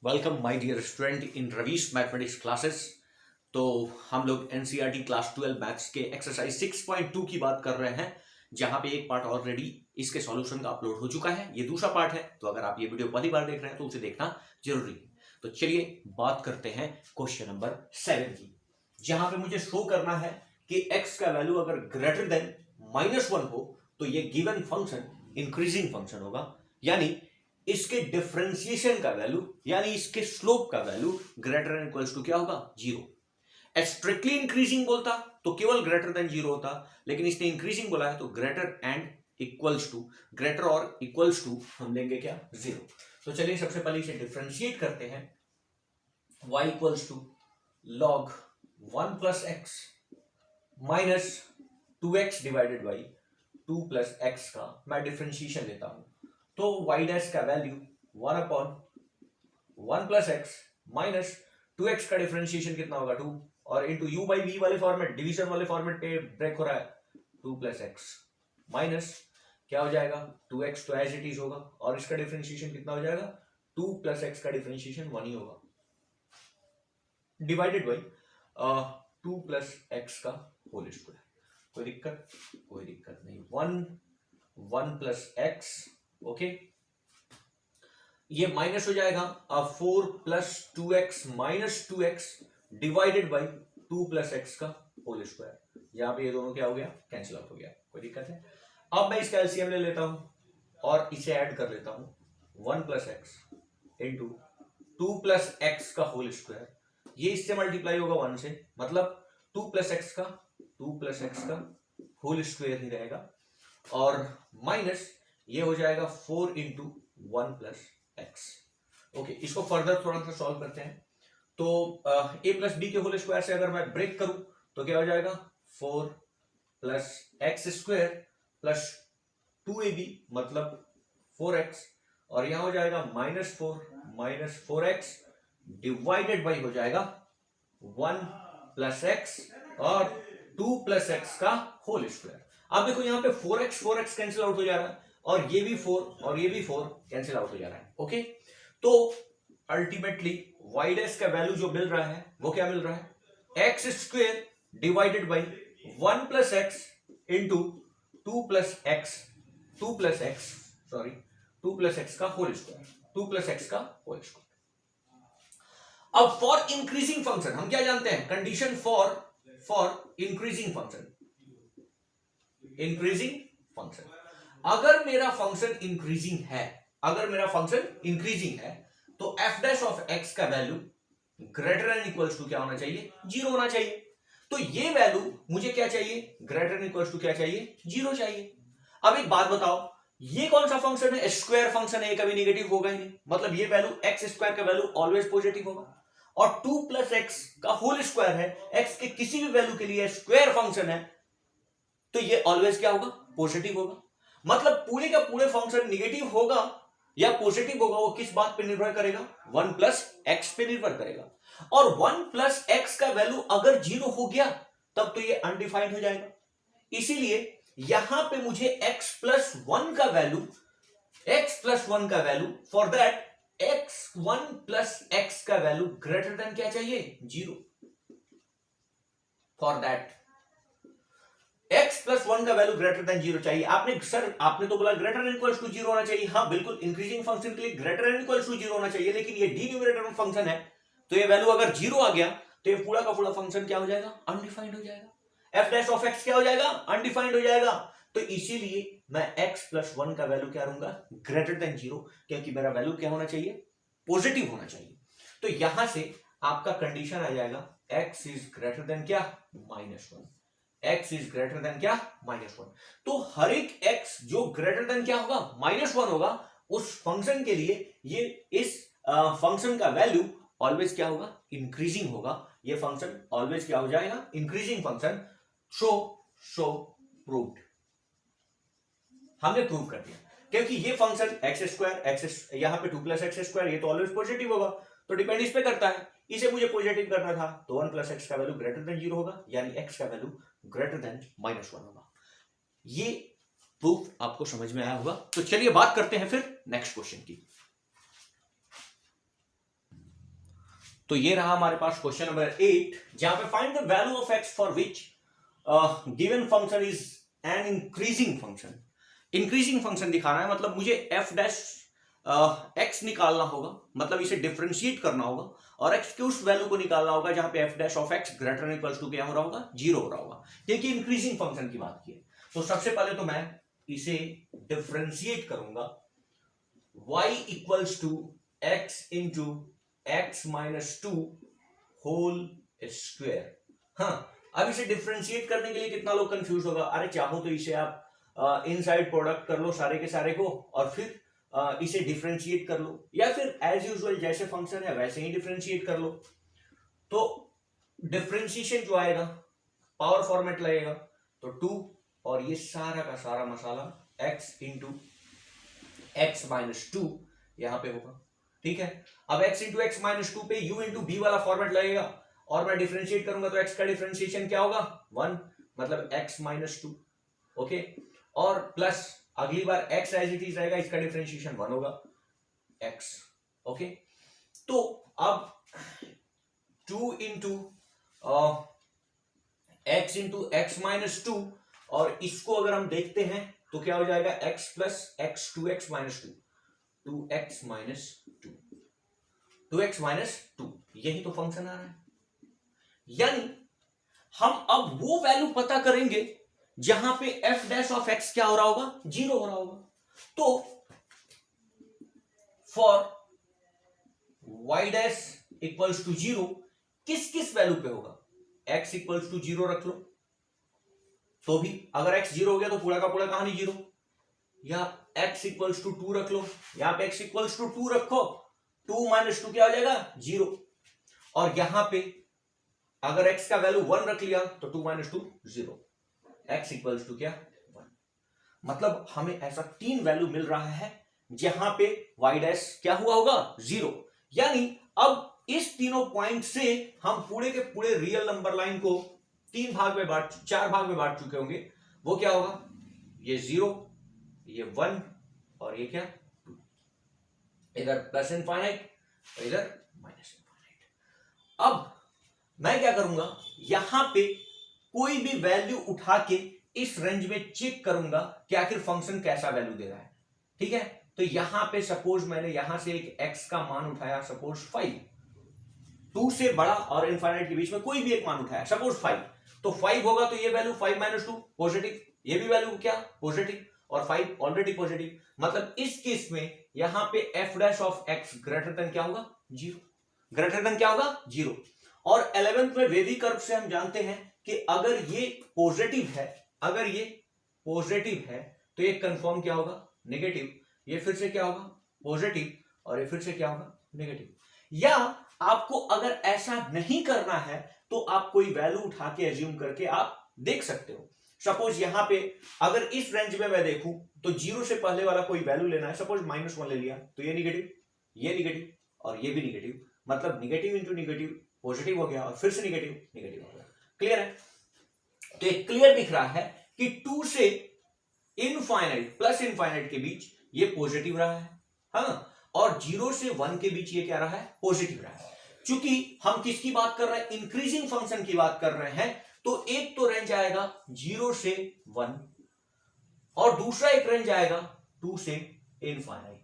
Welcome my dear student in Ravish mathematics classes. तो हम लोग एनसीईआरटी क्लास 12 मैथ्स के एक्सरसाइज 6.2 की बात कर रहे हैं, जहां पे एक पार्ट ऑलरेडी इसके सॉल्यूशन का अपलोड हो चुका है। ये दूसरा पार्ट है, तो अगर आप ये वीडियो पहली बार देख रहे हैं तो उसे देखना जरूरी है। तो चलिए बात करते हैं क्वेश्चन नंबर 7 की, जहां पे मुझे शो करना है कि x का वैल्यू अगर ग्रेटर देन -1 हो तो ये गिवन फंक्शन इंक्रीजिंग फंक्शन होगा, यानी इसके डिफरेंशिएशन का वैल्यू यानी इसके स्लोप का value greater and equals to क्या होगा, 0। स्ट्रिक्टली इंक्रीजिंग बोलता तो केवल ग्रेटर देन 0 होता, लेकिन इसने इंक्रीजिंग बोला है तो greater and equals to, greater और इक्वल्स टू हम लेंगे क्या, 0। तो चलिए सबसे पहले इसे डिफरेंशिएट करते हैं। y equals to log 1 plus x minus 2x divided by 2 plus x का मैं डिफरेंशिएशन लेता हूं, तो y डैश का value 1 upon 1 plus x minus 2x का डिफरेंशिएशन कितना होगा, 2, और इंटू u बाई v वाले फॉर्मेट, डिवीजन वाले फॉर्मेट पे ब्रेक हो रहा है, 2 प्लस एक्स माइनस क्या हो जाएगा, 2x तो एज इट इज होगा, और इसका डिफरेंशिएशन कितना हो जाएगा, 2 प्लस एक्स का डिफरेंशिएशन 1 ही होगा, डिवाइडेड बाई 2 प्लस एक्स का होल स्क्वायर। कोई दिक्कत, कोई दिक्कत नहीं। 1 प्लस एक्स, ओके, ये माइनस हो जाएगा 4 plus 2x minus 2x divided by 2 plus x का होल स्क्वायर। यहां पे ये दोनों क्या हो गया, कैंसिल आउट हो गया, कोई दिक्कत है। अब मैं इसका एलसीएम ले लेता हूं और इसे ऐड कर लेता हूं, 1 plus x into 2 plus x का होल स्क्वायर, ये इससे मल्टीप्लाई होगा 1 से, मतलब 2 प्लस एक्स का होल स्क्वायर ही रहेगा, और माइनस ये हो जाएगा 4 इंटू 1 प्लस एक्स। ओके, इसको फर्दर थोड़ा सा सॉल्व करते हैं। तो ए प्लस बी के होल स्क्वायर से अगर मैं ब्रेक करूं तो क्या हो जाएगा, 4 plus x square plus 2ab मतलब 4x, और यहां हो जाएगा -4 माइनस 4x डिवाइडेड बाई हो जाएगा 1 प्लस एक्स और 2 प्लस एक्स का होल स्क्वायर। अब देखो यहां पे 4x कैंसिल आउट हो जा रहा है, और ये भी 4 और ये भी 4 कैंसिल आउट हो जा रहा है। ओके, तो अल्टीमेटली y डैश का वैल्यू जो मिल रहा है वो क्या मिल रहा है, x square divided by 1 plus x into 2 plus x का होल स्क्वायर, 2 प्लस एक्स का होल स्क्वायर। अब फॉर इंक्रीजिंग फंक्शन हम क्या जानते हैं, कंडीशन फॉर इंक्रीजिंग फंक्शन, अगर मेरा फंक्शन इंक्रीजिंग है तो f डैश ऑफ x का value greater and equals to क्या होना चाहिए, 0 होना चाहिए। तो ये वैल्यू मुझे क्या चाहिए, ग्रेटर एंड इक्वल्स टू क्या चाहिए, 0 चाहिए। अब एक बात बताओ, ये कौन सा फंक्शन है, स्क्वायर फंक्शन है, ये कभी नेगेटिव होगा ही नहीं, मतलब ये वैल्यू एक्स स्क्वायर का वैल्यू ऑलवेज पॉजिटिव होगा, और 2 प्लस एक्स का होल स्क्वायर है, एक्स के किसी भी वैल्यू के लिए स्क्वायर फंक्शन है, तो ये ऑलवेज क्या होगा, पॉजिटिव होगा। मतलब पूरे का पूरे फंक्शन नेगेटिव होगा या पॉजिटिव होगा, वो किस बात पे निर्भर करेगा, 1 प्लस एक्स पे निर्भर करेगा, और 1 प्लस एक्स का वैल्यू अगर 0 हो गया तब तो ये अनडिफाइंड हो जाएगा। इसीलिए यहां पे मुझे x प्लस 1 का value for that x1 plus x का वैल्यू ग्रेटर देन क्या चाहिए, 0। फॉर दैट x प्लस 1 का वैल्यू ग्रेटर देन 0 चाहिए। आपने तो बोला ग्रेटर देन इक्वल्स टू 0 होना चाहिए। हाँ बिल्कुल, इंक्रीजिंग फंक्शन के लिए ग्रेटर देन इक्वल्स टू 0 होना चाहिए, लेकिन ये डिनोमिनेटर में फंक्शन है, तो ये वैल्यू अगर 0 आ गया तो ये पूरा का पूरा फंक्शन क्या हो जाएगा, अनडिफाइंड हो जाएगा। f डैश ऑफ x क्या हो जाएगा, अनडिफाइंड हो जाएगा। तो इसीलिए मैं x प्लस 1 का वैल्यू क्या लूंगा, ग्रेटर देन 0, क्योंकि मेरा वैल्यू क्या होना चाहिए, पॉजिटिव होना चाहिए। तो यहां से आपका कंडीशन आ जाएगा x इज ग्रेटर देन क्या, -1, x इज ग्रेटर देन क्या, -1। तो हर एक x जो ग्रेटर देन क्या होगा, -1 होगा, उस फंक्शन के लिए ये इस फंक्शन का वैल्यू ऑलवेज क्या होगा, इंक्रीजिंग होगा। ये फंक्शन ऑलवेज क्या हो जाएगा, इंक्रीजिंग फंक्शन। शो प्रूव्ड, हमने प्रूव कर दिया, क्योंकि ये फंक्शन एक्स स्क्वायर, यहां पे 2 प्लस एक्स स्क्वायर, ये तो ऑलवेज पॉजिटिव होगा, तो डिपेंड इस पे करता है। इसे मुझे पॉजिटिव करना था, तो 1 प्लस एक्स का वैल्यू ग्रेटर देन 0 होगा, यानी एक्स का वैल्यू ग्रेटर देन -1 होगा। ये प्रूफ आपको समझ में आया होगा। तो चलिए बात करते हैं फिर नेक्स्ट क्वेश्चन की। तो ये रहा हमारे पास क्वेश्चन नंबर 8, जहां पे find the value of x for which given function is an increasing function. Increasing function दिखाना है, मतलब मुझे एफ डैश एक्स निकालना होगा, मतलब इसे डिफरेंशिएट करना होगा, और एक्स के उस वैल्यू को निकालना होगा जहां पे f dash of x greater than equals to क्या हो रहा होगा, 0 हो रहा होगा, क्योंकि इंक्रीजिंग फंक्शन की बात की है। तो सबसे पहले तो मैं इसे डिफरेंशिएट करूंगा, y equals to x into x minus 2 whole square. हाँ, अब इसे डिफरेंशिएट करने के लिए कितना लोग कंफ्यूज होगा, अरे चाहो तो इसे आप इनसाइड प्रोडक्ट कर लो सारे के सारे को, और फिर इसे डिफरेंशिएट कर लो, या फिर एज यूजुअल जैसे फंक्शन है वैसे ही डिफरेंशिएट कर लो। तो डिफरेंशिएशन जो आएगा पावर फॉर्मेट लगेगा, तो 2 और ये सारा का सारा मसाला x इंटू एक्स माइनस 2 यहां पे होगा, ठीक है। अब x इंटू एक्स माइनस 2 पे u इंटू b वाला फॉर्मेट लगेगा, और मैं डिफरेंशिएट करूंगा तो x का डिफरेंशिएशन क्या होगा 1, मतलब x माइनस 2, ओके। और प्लस अगली बार x एज इट इज रहेगा, इसका डिफरेंशिएशन 1 होगा x, ओके। तो अब 2 into x into x minus 2, और इसको अगर हम देखते हैं तो क्या हो जाएगा x plus x 2x minus 2, 2x minus 2, 2x minus 2, यही तो फंक्शन आ रहा है। यानी हम अब वो वैल्यू पता करेंगे जहां पे f डैश ऑफ x क्या हो रहा होगा, 0 हो रहा होगा। तो for y dash equals to 0 किस किस वैल्यू पे होगा, x इक्वल्स टू 0 रख लो, तो भी अगर x 0 हो गया तो पूरा का पूरा कहानी 0, या x इक्वल्स टू 2 रख लो, यहां पे x इक्वल्स टू 2 रखो, 2 माइनस 2 क्या हो जाएगा 0, और यहां पे अगर x का वैल्यू 1 रख लिया तो 2 माइनस 2 0, x इक्वल्स टू क्या 1। मतलब हमें ऐसा 3 वैल्यू मिल रहा है जहां पे y डैश क्या हुआ होगा 0। यानी अब इस तीनों पॉइंट से हम पूरे के पूरे रियल नंबर लाइन को 4 भाग में बांट चुके होंगे। वो क्या होगा, ये 0, ये 1, और ये क्या 2, इधर प्लस इनफाइनाइट और इधर माइनस इनफाइनाइट। अब मैं क्या करूंगा, यहां पे कोई भी वैल्यू उठा के इस रेंज में चेक करूंगा कि आखिर फंक्शन कैसा वैल्यू दे रहा है, ठीक है। तो यहां पे सपोज मैंने यहां से एक x का मान उठाया, सपोज 5, 2 से बड़ा और इनफाइनाइट के बीच में कोई भी एक मान उठाया, सपोज 5, तो 5 होगा तो ये वैल्यू 5 माइनस 2 पॉजिटिव, ये भी वैल्यू क्या पॉजिटिव, और 5 ऑलरेडी पॉजिटिव। मतलब इस केस में यहां पे f dash of x greater than क्या होगा 0, ग्रेटर देन क्या होगा 0। और 11th में वेवी कर्व से हम जानते हैं कि अगर ये पॉजिटिव है, अगर ये पॉजिटिव है तो ये कंफर्म क्या होगा नेगेटिव, ये फिर से क्या होगा पॉजिटिव, और ये फिर से क्या होगा नेगेटिव। या आपको अगर ऐसा नहीं करना है तो आप कोई वैल्यू उठा के एज्यूम करके आप देख सकते हो। सपोज यहां पे अगर इस रेंज में मैं देखूं तो 0 से पहले वाला कोई वैल्यू लेना है, सपोज -1 ले लिया तो ये निगेटिव और ये भी निगेटिव, मतलब निगेटिव इंटू निगेटिव पॉजिटिव हो गया, और फिर से निगेटिव हो गया। क्लियर है? तो एक क्लियर दिख रहा है कि 2 से इनफाइनाइट प्लस इनफाइनाइट के बीच ये पॉजिटिव रहा है, हाँ, और 0 से 1 के बीच ये क्या रहा है पॉजिटिव रहा है। चूंकि हम किसकी बात कर रहे हैं, इंक्रीजिंग फंक्शन की बात कर रहे हैं, तो एक तो रेंज आएगा 0 से 1 और दूसरा एक रेंज आएगा 2 से इनफाइनाइट,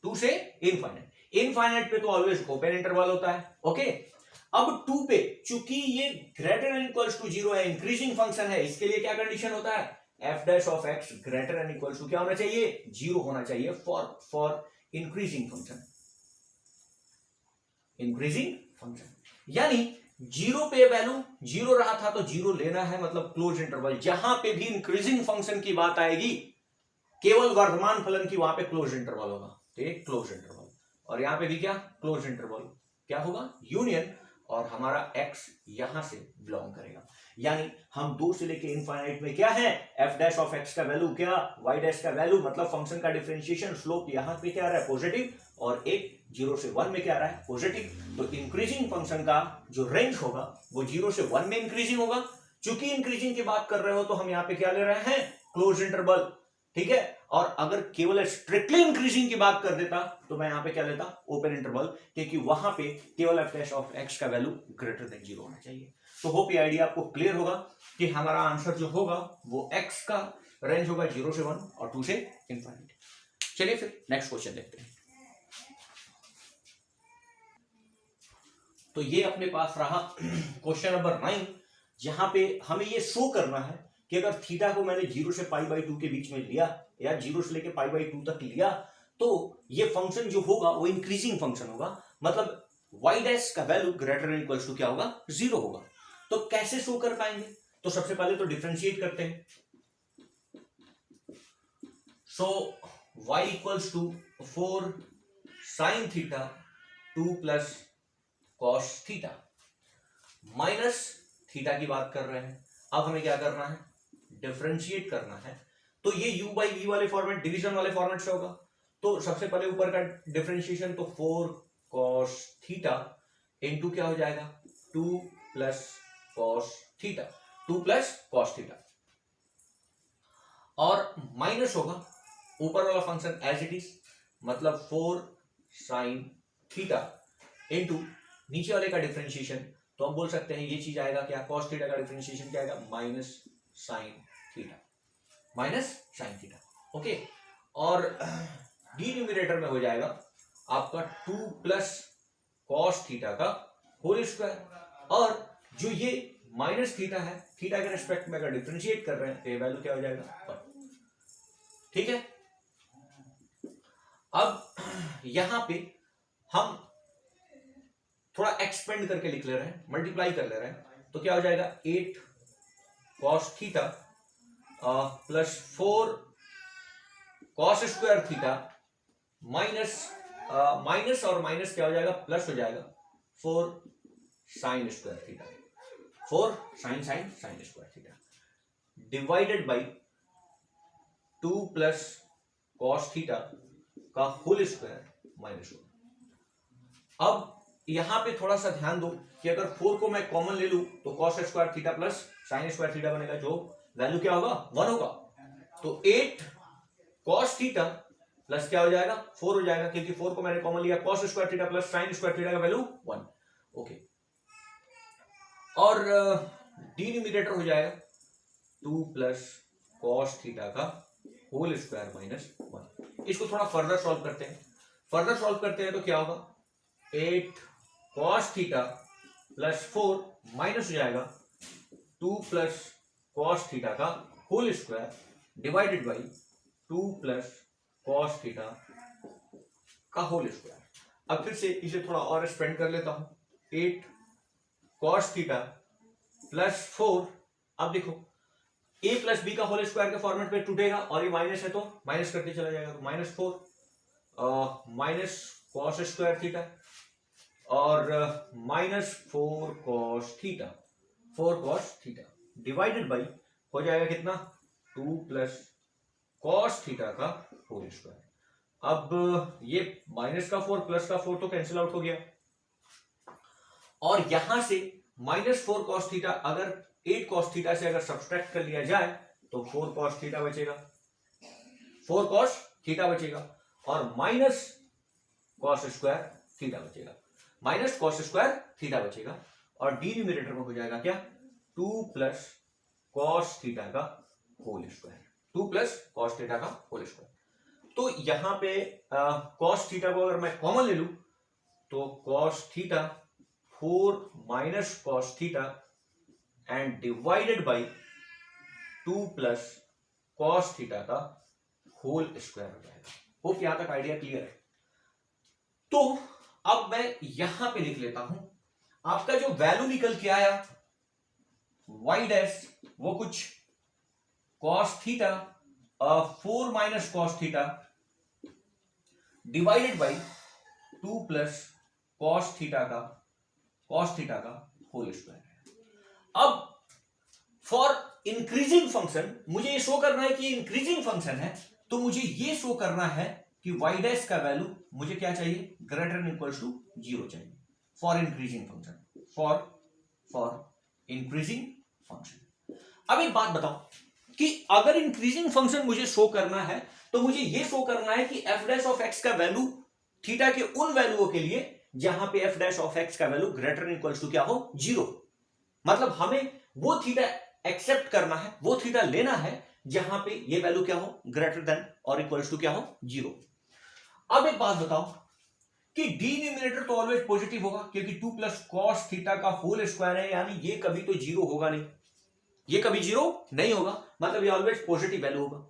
2 से इनफाइनाइट। इनफाइनाइट पे तो ऑलवेज ओपन इंटरवल होता है, ओके। अब 2 पे चूंकि ये ग्रेटर देन इक्वल्स टू 0 है, इंक्रीजिंग फंक्शन है, इसके लिए क्या कंडीशन होता है, f dash of x greater than equals to क्या होना चाहिए 0 होना चाहिए for increasing function, increasing function. यानी 0 पे वैल्यू 0 रहा था तो 0 लेना है, मतलब क्लोज इंटरवल। जहां पे भी इंक्रीजिंग फंक्शन की बात आएगी केवल वर्धमान फलन की, वहां पे क्लोज इंटरवल होगा, तो एक क्लोज इंटरवल, और यहां पे भी क्या क्लोज इंटरवल, क्या होगा यूनियन, और हमारा x यहां से बिलोंग करेगा। यानी हम 2 से लेके इनफाइनाइट में क्या है, f डैश ऑफ x का वैल्यू क्या, y डैश का वैल्यू, मतलब फंक्शन का डिफरेंशिएशन स्लोप यहां पे क्या आ रहा है पॉजिटिव, और एक 0 से 1 में क्या आ रहा है पॉजिटिव। तो इंक्रीजिंग फंक्शन का जो रेंज होगा वो 0 से 1 में इंक्रीजिंग होगा। चूंकि इंक्रीजिंग की बात कर रहे हो तो हम यहां पे क्या ले रहे हैं क्लोज इंटरवल, ठीक है। और अगर केवल स्ट्रिक्टली इंक्रीजिंग की बात कर देता तो मैं यहां पे क्या लेता, ओपन इंटरवल, क्योंकि वहां पे केवल एफ डैश ऑफ एक्स का वैल्यू ग्रेटर देन 0 होना चाहिए। तो होप ये आइडिया आपको क्लियर होगा कि हमारा आंसर जो होगा वो एक्स का रेंज होगा 0 से 1 और 2 से इंफिनिटी। चलिए फिर नेक्स्ट क्वेश्चन देखते हैं। तो ये अपने पास रहा क्वेश्चन नंबर 9, जहां पे हमें ये शो करना है कि अगर थीटा को मैंने 0 से π/2 के बीच में लिया या 0 से लेके π/2 तक लिया तो ये फंक्शन जो होगा वो इंक्रीजिंग फंक्शन होगा, मतलब y डैश का value greater than equals to क्या होगा, 0 होगा। तो कैसे शो कर पाएंगे, तो सबसे पहले तो डिफरेंशिएट करते हैं। So y equals to 4 sin theta 2 plus cos theta minus theta की बात कर रहे हैं। अब हमें क्या करना है, डिफरेंशिएट करना है। तो ये u बाई वी वाले फॉर्मेट, डिवीजन वाले फॉर्मेट से होगा। तो सबसे पहले ऊपर का डिफरेंशिएशन, तो 4 cos थीटा इनटू क्या हो जाएगा, 2 plus cos theta, 2 plus cos theta, और माइनस होगा ऊपर वाला फंक्शन एज इट इज, मतलब 4 sin थीटा इनटू नीचे वाले का डिफरेंशिएशन। तो हम बोल सकते हैं ये चीज आएगा क्या, cos थीटा का डिफरेंशिएशन क्या आएगा, minus sin theta, minus sin theta. Okay, और डिनोमिनेटर में हो जाएगा आपका 2 प्लस cos थीटा का होल स्क्वायर, और जो ये माइनस थीटा है, थीटा के रिस्पेक्ट में अगर डिफरेंशिएट कर रहे हैं तो ये वैल्यू क्या हो जाएगा, ठीक है। अब यहां पे हम थोड़ा एक्सपेंड करके लिख ले रहे हैं, मल्टीप्लाई कर ले रहे हैं, तो क्या हो जाएगा 8 cos theta plus 4 cos square theta minus minus और माइनस क्या हो जाएगा, प्लस हो जाएगा 4 sin square theta, 4 sin square theta divided by 2 plus cos theta का होल स्क्वायर माइनस 1। अब यहां पे थोड़ा सा ध्यान दो कि अगर 4 को मैं कॉमन ले लूं तो cos square theta plus sin square theta बनेगा, जो वैल्यू क्या होगा, 1 होगा। तो 8 cos थीटा प्लस क्या हो जाएगा, 4 हो जाएगा, क्योंकि 4 को मैंने कॉमन लिया, cos square theta plus sin square theta का वैल्यू 1। ओके, और डिनोमिनेटर हो जाएगा 2 प्लस cos थीटा का होल स्क्वायर माइनस 1। इसको थोड़ा फर्दर सॉल्व करते हैं। फर्दर सॉल्व करते हैं तो क्या होगा, 8 cos थीटा प्लस 4 माइनस हो जाएगा 2 प्लस cos थीटा का whole square divided by 2 plus cos theta का होल स्क्वायर। अब फिर से इसे थोड़ा और एक्सपेंड कर लेता हूं, 8 cos थीटा प्लस 4, अब देखो a प्लस बी का होल स्क्वायर के फॉर्मेट में टूटेगा, और ये माइनस है तो माइनस करते चला जाएगा, तो minus 4 minus cos square theta और माइनस 4 cos थीटा, 4 cos थीटा डिवाइडेड बाई हो जाएगा कितना, 2 प्लस cos थीटा का होल स्क्वायर। अब ये माइनस का 4 प्लस का 4 तो कैंसिल आउट हो गया, और यहां से माइनस 4 cos थीटा अगर 8 cos थीटा से अगर सब्सट्रैक्ट कर लिया जाए तो 4 cos थीटा बचेगा, 4 cos थीटा बचेगा, और माइनस cos स्क्वायर थीटा बचेगा, माइनस cos स्क्वायर थीटा बचेगा, और डिनोमिनेटर में हो जाएगा क्या, 2 प्लस cos थीटा का whole square, 2 plus cos theta का होल स्क्वायर। तो यहां पे cos थीटा को अगर मैं कॉमन ले लूं तो cos theta 4 minus cos theta and divided by 2 plus cos theta का होल स्क्वायर हो जाएगा। होप यहां तक आइडिया क्लियर है। तो अब मैं यहां पे लिख लेता हूं, आपका जो वैल्यू निकल के आया y डैश वो कुछ cos थीटा 4 माइनस cos थीटा divided by 2 plus cos theta का होल स्क्वायर है। अब फॉर इंक्रीजिंग फंक्शन मुझे ये शो करना है कि इंक्रीजिंग फंक्शन है, तो मुझे ये शो करना है कि y डैश का वैल्यू मुझे क्या चाहिए, ग्रेटर देन इक्वल्स टू 0 चाहिए for increasing function, for increasing function. अब एक बात बताओ, कि अगर इंक्रीजिंग फंक्शन मुझे शो करना है तो मुझे ये शो करना है कि एफ डैश ऑफ एक्स का वैल्यू थीटा के उन वैल्यूओं के लिए जहां पे एफ डैश ऑफ एक्स का वैल्यू ग्रेटर इक्वल्स टू क्या हो, 0। मतलब हमें वो थीटा एक्सेप्ट करना है, वो थीटा लेना है जहां पे ये वैल्यू क्या हो, ग्रेटर देन और इक्वल्स टू क्या हो, 0। अब एक बात बताओ कि डिनोमिनेटर तो ऑलवेज पॉजिटिव होगा क्योंकि 2 प्लस कॉस थीटा का होल स्क्वायर है, यानी ये कभी तो 0 होगा नहीं, ये कभी 0 नहीं होगा, मतलब ये ऑलवेज पॉजिटिव वैल्यू होगा।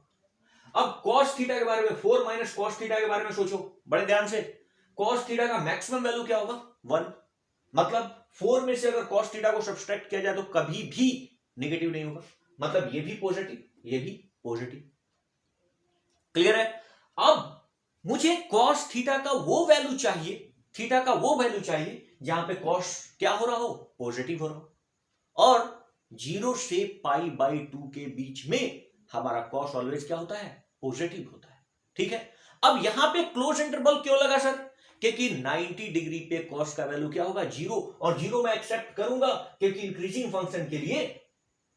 अब cos थीटा के बारे में 4 माइनस cos थीटा के बारे में सोचो बड़े ध्यान से। cos थीटा का मैक्सिमम वैल्यू क्या होगा, 1। मतलब 4 में से अगर cos थीटा को सब्सट्रैक्ट किया जाए तो कभी भी नेगेटिव नहीं होगा, मतलब ये भी पॉजिटिव, ये भी पॉजिटिव। क्लियर है? अब मुझे cos थीटा का वो वैल्यू चाहिए, थीटा का वो वैल्यू चाहिए जहां पे cos क्या हो रहा हो, पॉजिटिव हो रहा हो। और 0 से पाई बाई 2 के बीच में हमारा cos ऑलवेज क्या होता है, पॉजिटिव होता है। ठीक है, अब यहां पे क्लोज इंटरवल क्यों लगा सर, क्योंकि 90 डिग्री पे cos का वैल्यू क्या होगा, 0, और 0 मैं एक्सेप्ट करूंगा क्योंकि इंक्रीजिंग फंक्शन के लिए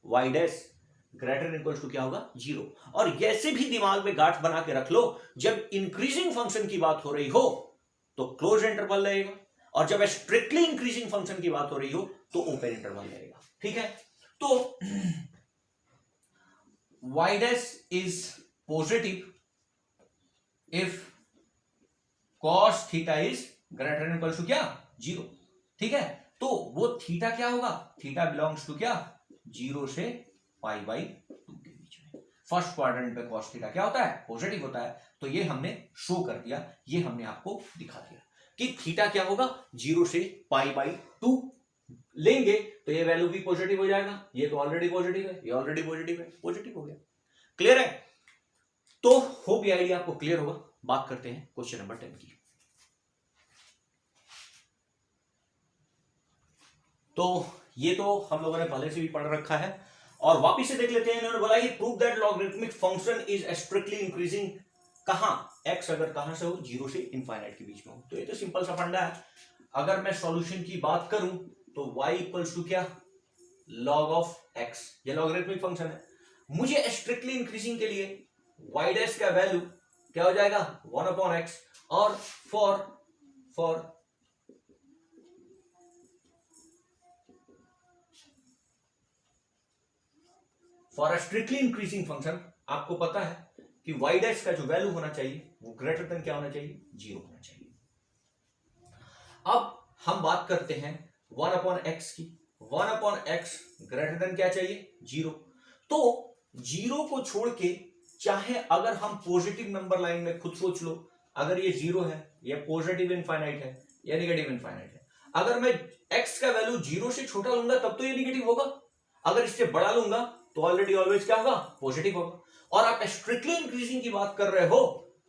y dash greater equal to क्या होगा, 0। और ऐसे भी दिमाग में गांठ बना के रख लो, जब इंक्रीजिंग फंक्शन की बात हो रही हो तो क्लोज इंटरवल रहेगा, और जब स्ट्रिक्टली इंक्रीजिंग फंक्शन की बात हो रही हो तो ओपन इंटरवल रहेगा। ठीक है, तो y dash is positive if cos theta is greater than equal to क्या, 0। ठीक है, तो वो थीटा क्या होगा, थीटा बिलोंग्स टू क्या, 0 से पाई बाई 2 के बीच में। फर्स्ट क्वाड्रेंट पे cos थीटा क्या होता है, पॉजिटिव होता है, तो ये हमने शो कर दिया, ये हमने आपको दिखा दिया कि थीटा क्या होगा, 0 से पाई बाई 2 लेंगे तो ये वैल्यू भी पॉजिटिव हो जाएगा, ये तो ऑलरेडी पॉजिटिव है, ये ऑलरेडी पॉजिटिव है, पॉजिटिव हो गया। क्लियर है? तो होप ये आइडिया आपको क्लियर होगा। बात करते हैं क्वेश्चन नंबर 10 की। तो ये तो हम लोगों ने पहले से भी पढ़ रखा है और वापिस से देख लेते हैं। इन्होंने बोला कि prove that logarithmic function is strictly increasing, कहां, x अगर कहां से हो, 0 से इनफाइनाइट के बीच में हो। तो ये तो सिंपल सा फंडा है। अगर मैं सॉल्यूशन की बात करूं तो y इक्वल्स टू क्या, log ऑफ x, ये लॉगरिथमिक फंक्शन है। मुझे स्ट्रिक्टली इंक्रीजिंग के लिए y डैश का वैल्यू क्या हो जाएगा, 1/x, और फॉर स्ट्रिक्टली इंक्रीजिंग फंक्शन आपको पता है कि y डैश का जो वैल्यू होना चाहिए वो ग्रेटर देन क्या होना चाहिए, 0 होना चाहिए। अब हम बात करते हैं 1/x की। 1/x ग्रेटर देन क्या चाहिए, 0। तो 0 को छोड़ के चाहे अगर हम पॉजिटिव नंबर लाइन में खुद सोच लो, अगर ये 0 है, ये पॉजिटिव इनफाइनाइट है, या नेगेटिव इनफाइनाइट है, अगर मैं x का वैल्यू 0 से छोटा लूंगा तब तो ये नेगेटिव होगा, अगर इससे बड़ा लूंगा तो ऑलरेडी ऑलवेज क्या होगा, पॉजिटिव होगा। और आप स्ट्रिक्टली इंक्रीजिंग की बात कर रहे हो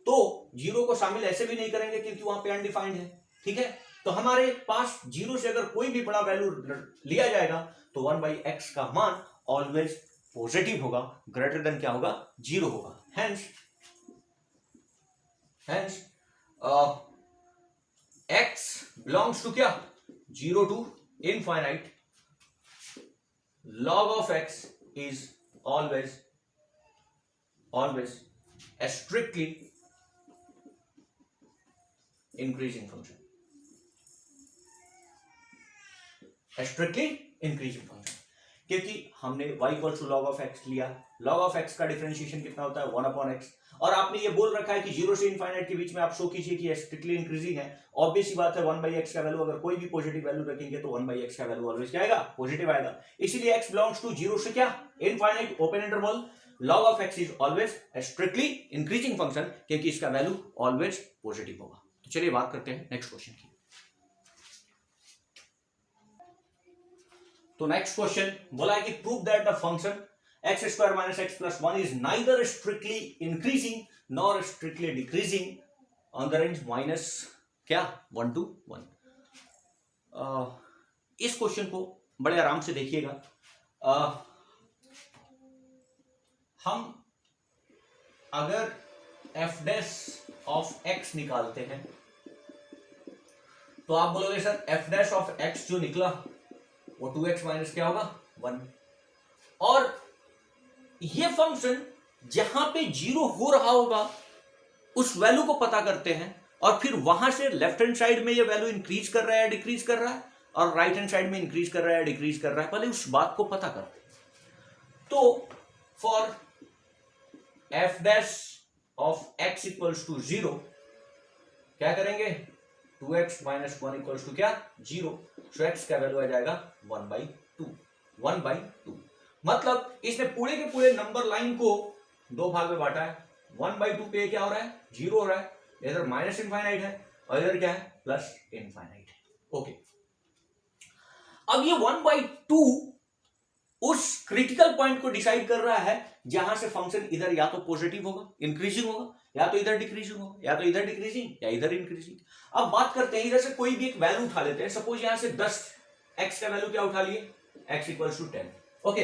तो 0 को शामिल ऐसे भी नहीं करेंगे क्योंकि वहां पे अनडिफाइंड है। ठीक है, तो हमारे पास 0 से अगर कोई भी बड़ा वैल्यू लिया जाएगा तो 1/x का मान ऑलवेज पॉजिटिव होगा, ग्रेटर देन क्या होगा, 0 होगा। हेंस x बिलोंग्स टू क्या, 0 to infinite, log of x is always a strictly increasing function, a strictly increasing function, क्योंकि हमने y equal to log of x लिया, log ऑफ x का differentiation कितना होता है, 1/x, और आपने ये बोल रखा है कि 0 से इनफाइनाइट के बीच में आप शो कीजिए कि स्ट्रिक्टली इंक्रीजिंग है। ऑब्वियस सी बात है 1/x का वैल्यू अगर कोई भी पॉजिटिव वैल्यू रखेंगे तो 1/x का वैल्यू ऑलवेज क्या आएगा, पॉजिटिव आएगा। इसीलिए x बिलोंग्स टू 0 से क्या, infinite, open interval, log of x is always strictly increasing function क्योंकि इसका वैल्यू ऑलवेज पॉजिटिव होगा। तो चलिए बात करते हैं नेक्स्ट क्वेश्चन की। तो नेक्स्ट क्वेश्चन बोला है कि prove that the function x square minus x plus 1 is neither strictly increasing nor strictly decreasing on the range minus क्या 1 to 1। इस क्वेश्चन को बड़े आराम से देखिएगा। हम अगर f डैश ऑफ x निकालते हैं तो आप बोलोगे sir f dash of x जो निकला वो 2x माइनस क्या होगा, 1, और ये फंक्शन जहां पे 0 हो रहा होगा उस वैल्यू को पता करते हैं और फिर वहां से लेफ्ट हैंड साइड में ये वैल्यू इंक्रीज कर रहा है डिक्रीज कर रहा है और राइट हैंड साइड में इंक्रीज कर रहा है डिक्रीज कर रहा है, पहले उस बात को पता करते हैं। तो for f dash of x equals to 0 क्या करेंगे, 2x माइनस 1 इक्वल्स टू क्या 0, सो एक्स का वैल्यू आ जाएगा 1/2 मतलब इसने पूरे के पूरे नंबर लाइन को दो भाग में बांटा है। 1/2 पे क्या हो रहा है 0 हो रहा है, इधर माइनस इनफाइनाइट है और इधर क्या है प्लस इनफाइनाइट है। ओके, अब ये 1/2 उस क्रिटिकल पॉइंट को डिसाइड कर रहा है जहां से फंक्शन इधर या तो पॉजिटिव होगा इंक्रीजिंग होगा या तो इधर डिक्रीजिंग होगा या तो इधर डिक्रीजिंग या इधर इंक्रीजिंग। अब बात करते हैं इधर से कोई भी एक वैल्यू उठा लेते हैं, सपोज यहां से 10 x का वैल्यू क्या उठा लिए x इक्वल्स टू 10। ओके,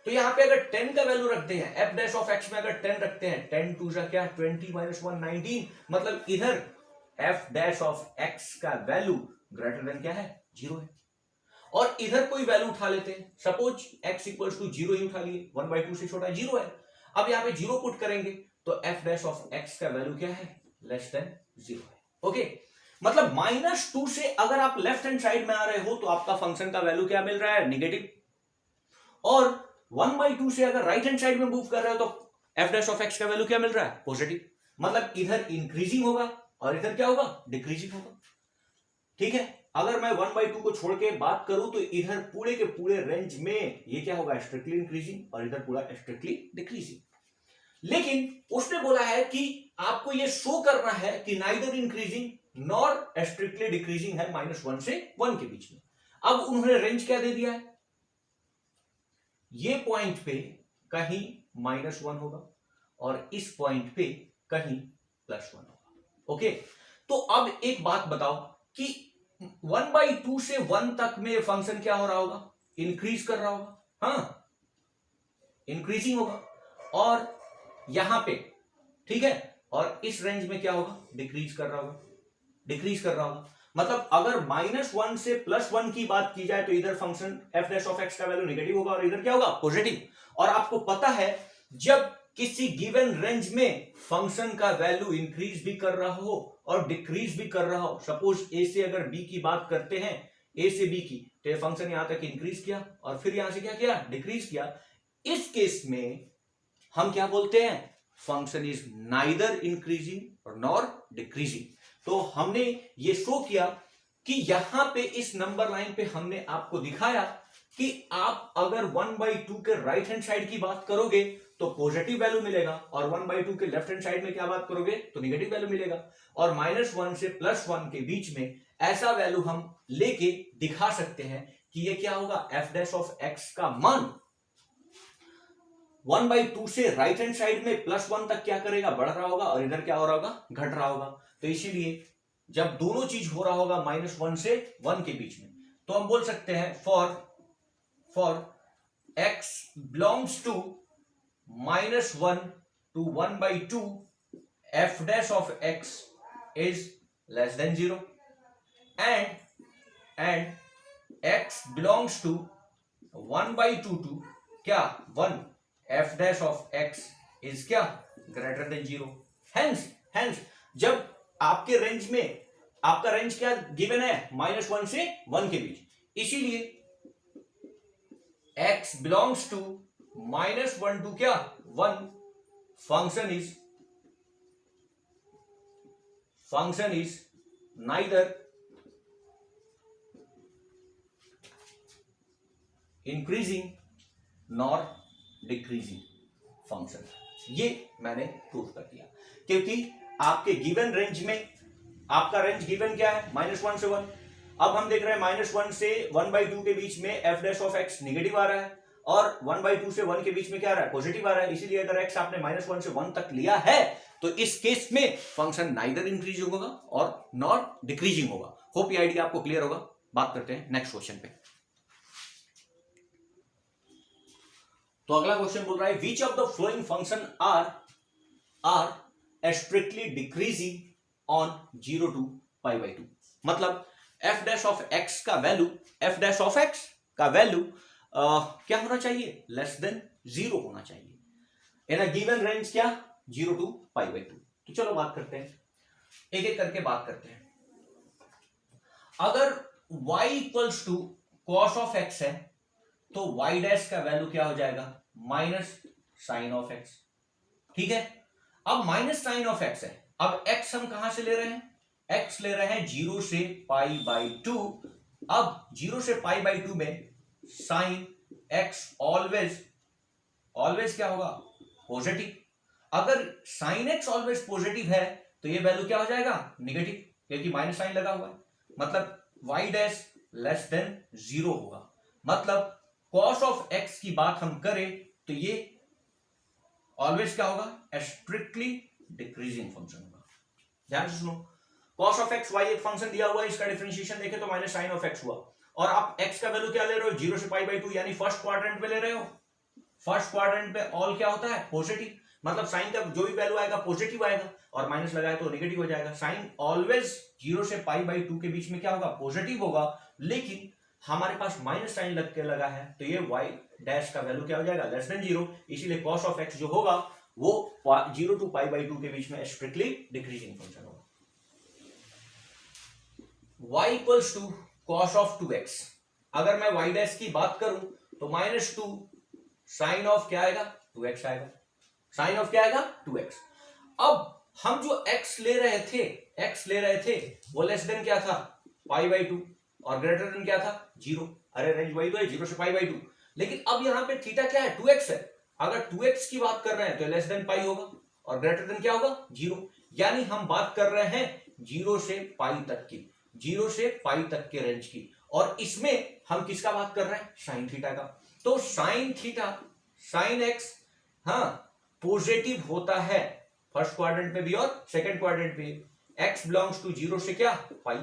तो यहां पे अगर 10 का वैल्यू रखते हैं एफ डैश ऑफ x में अगर 10 रखते हैं 10 टू जा क्या 20 माइनस 1 19, मतलब इधर एफ डैश ऑफ x का वैल्यू ग्रेटर देन क्या है 0 है। और इधर कोई वैल्यू उठा लेते हैं, सपोज x इक्वल्स टू 0 ही उठा लिए, 1/2 से छोटा 0 है। अब यहां पे 0 पुट करेंगे तो f डैश ऑफ x का वैल्यू क्या है लेस देन 0 है। ओके, मतलब -2 से अगर आप लेफ्ट हैंड साइड में आ रहे हो तो आपका फंक्शन का वैल्यू क्या मिल रहा है नेगेटिव, और 1/2 से अगर राइट हैंड साइड में मूव कर रहे हो तो f डैश ऑफ x का वैल्यू क्या मिल रहा है पॉजिटिव, मतलब इधर इंक्रीजिंग होगा और इधर क्या होगा डिक्रीजिंग होगा। ठीक है, अगर मैं 1/2 को छोड़ के बात करूं तो इधर पूरे के पूरे रेंज में ये क्या होगा स्ट्रिक्टली इंक्रीजिंग और इधर पूरा स्ट्रिक्टली डिक्रीजिंग। लेकिन उसने बोला है कि आपको ये शो करना है कि neither increasing nor strictly decreasing है -1 से 1 के बीच में। अब उन्होंने रेंज क्या दे दिया है, ये पॉइंट पे कहीं -1 होगा और इस पॉइंट पे कहीं +1 होगा। ओके, तो अब एक बात बताओ कि 1/2 से 1 तक में फंक्शन क्या हो रहा होगा इंक्रीज कर रहा होगा, हाँ इंक्रीजिंग होगा, और यहां पे ठीक है और इस रेंज में क्या होगा डिक्रीज कर रहा होगा डिक्रीज कर रहा होगा। मतलब अगर -1 से +1 की बात की जाए तो इधर function f dash of x का वैल्यू नेगेटिव होगा और इधर क्या होगा पॉजिटिव। और आपको पता है जब किसी गिवन रेंज में फंक्शन का वैल्यू इंक्रीज भी कर रहा हो और डिक्रीज भी कर रहा हो, सपोज a से अगर b की बात करते हैं a से b की, तो फंक्शन यहां तक इंक्रीज किया और फिर यहां से क्या किया डिक्रीज किया, इस केस में हम क्या बोलते हैं फंक्शन इज नाइदर इंक्रीजिंग और नॉर डिक्रीजिंग। तो हमने ये शो किया कि यहां पे इस नंबर लाइन पे हमने आपको दिखाया कि आप अगर 1/2 के राइट हैंड साइड की बात करोगे तो पॉजिटिव वैल्यू मिलेगा और 1/2 के लेफ्ट हैंड साइड में क्या बात करोगे तो नेगेटिव वैल्यू मिलेगा, और -1 से +1 के बीच में ऐसा वैल्यू हम लेके दिखा सकते हैं कि ये क्या होगा f डैश ऑफ x का मान 1/2 से राइट हैंड साइड में +1 तक क्या करेगा बढ़ रहा होगा और इधर क्या हो रहा होगा घट रहा होगा। तो इसीलिए जब दोनों चीज हो रहा होगा -1 से 1 के बीच में, तो हम बोल सकते हैं for x belongs to -1 to 1/2 f dash of x is less than 0 and x belongs to 1/2 to क्या 1 f dash of x is क्या ग्रेटर देन 0। हेंस जब आपके रेंज में आपका रेंज क्या गिवन है -1 से 1 के बीच, इसीलिए x belongs to -1 to क्या 1 function is neither increasing nor decreasing function. ये मैंने प्रूव कर दिया क्योंकि आपके गिवन रेंज में आपका रेंज गिवन क्या है -1 से 1। अब हम देख रहे हैं -1 से 1/2 के बीच में f dash of x negative आ रहा है और 1/2 से 1 के बीच में क्या आ रहा है पॉजिटिव आ रहा है। इसीलिए अगर x आपने -1 से 1 तक लिया है तो इस केस में फंक्शन नाइदर इंक्रीजिंग होगा और नॉर डिक्रीजिंग होगा। होप ये आइडिया आपको क्लियर होगा। बात करते हैं नेक्स्ट क्वेश्चन पे। तो अगला क्वेश्चन बोल रहा है which of the following function are strictly decreasing on 0 to π/2। मतलब f डैश ऑफ x का वैल्यू क्या होना चाहिए लेस देन 0 होना चाहिए। इन अ गिवन रेंज क्या, 0 to π/2। तो चलो बात करते हैं, एक एक करके बात करते हैं। अगर y equals to cos of x है तो y डैश का वैल्यू क्या हो जाएगा, माइनस साइन ऑफ x। ठीक है, अब माइनस साइन ऑफ x है, अब x हम कहां से ले रहे हैं, x ले रहे हैं 0 से π/2। अब 0 से π/2 में साइन x ऑलवेज क्या होगा, पॉजिटिव। अगर साइन x ऑलवेज पॉजिटिव है तो ये वैल्यू क्या हो जाएगा, निगेटिव, क्योंकि माइनस साइन लगा हुआ है, मतलब y डैश लेस देन 0 होगा। मतलब cos ऑफ x की बात हम करें तो ये ऑलवेज क्या होगा, स्ट्रिक्टली डिक्रीजिंग फंक्शन होगा। ध्यान से सुनो, cos ऑफ x y एक फंक्शन दिया हुआ है, इसका डिफरेंशिएशन देखें तो माइनस साइन ऑफ x हुआ, और आप x का वैल्यू क्या ले रहे हो, 0 से π/2, यानी फर्स्ट क्वाड्रेंट पे ले रहे हो। फर्स्ट क्वाड्रेंट पे ऑल क्या होता है, पॉजिटिव, मतलब साइन का जो भी वैल्यू आएगा पॉजिटिव आएगा, और माइनस लगाए तो नेगेटिव हो जाएगा। साइन ऑलवेज 0 से π/2 के बीच में क्या होगा, पॉजिटिव होगा, लेकिन हमारे पास माइनस साइन लग के लगा है तो ये y डैश का वैल्यू क्या हो जाएगा, लेस देन 0, इसीलिए cos ऑफ x जो होगा वो 0 to π/2 के बीच में स्ट्रिक्टली डिक्रीजिंग फंक्शन होगा। y equals to cos of 2x, अगर मैं y डैश की बात करूं तो -2 साइन ऑफ क्या आएगा, 2x आएगा, साइन ऑफ क्या आएगा, 2x। अब हम जो x ले रहे थे वो लेस देन क्या था, π/2, और ग्रेटर देन क्या था, 0। अरे रेंज वही तो है, 0 से π/2, लेकिन अब यहां पे थीटा क्या है, 2x है। अगर 2x की बात कर रहे हैं तो लेस देन पाई होगा, और ग्रेटर देन क्या होगा, 0। यानी हम बात कर रहे हैं 0 से π तक की, 0 से π तक के रेंज की, और इसमें हम किसका बात कर रहे हैं, साइन थीटा का। तो साइन थीटा, साइन x हाँ पॉजिटिव होता है फर्स्ट क्वाड्रेंट पे भी और सेकंड क्वाड्रेंट पे। x बिलोंग्स टू 0 से क्या, पाई,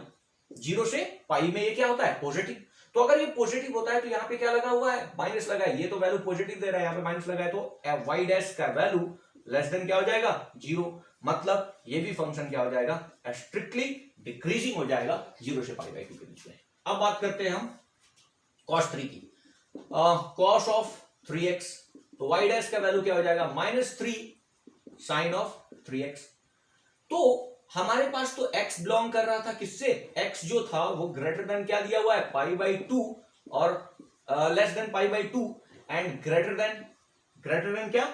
0 से पाई में ये क्या होता है, पॉजिटिव। तो अगर ये पॉजिटिव होता है तो यहाँ पे क्या लगा हुआ है, माइनस लगा है, ये तो वैल्यू पॉजिटिव दे रहा है, यहाँ पे माइनस लगा है, तो y डैश का वैल्यू लेस देन क्या हो जाएगा, 0। मतलब ये भी फंक्शन क्या हो जाएगा, स्ट्रिक्टली डिक्रीजिंग हो जाएगा 0 से π/2 के बीच में। अब बात करते हैं हम cos 3 की, cos ऑफ 3x, तो y डैश का वैल्यू क्या हो जाएगा, -3 साइन ऑफ 3x। तो हमारे पास तो x बिलोंग कर रहा था किससे, x जो था वो ग्रेटर देन क्या दिया हुआ है, π/2, और less than π/2, and greater than क्या,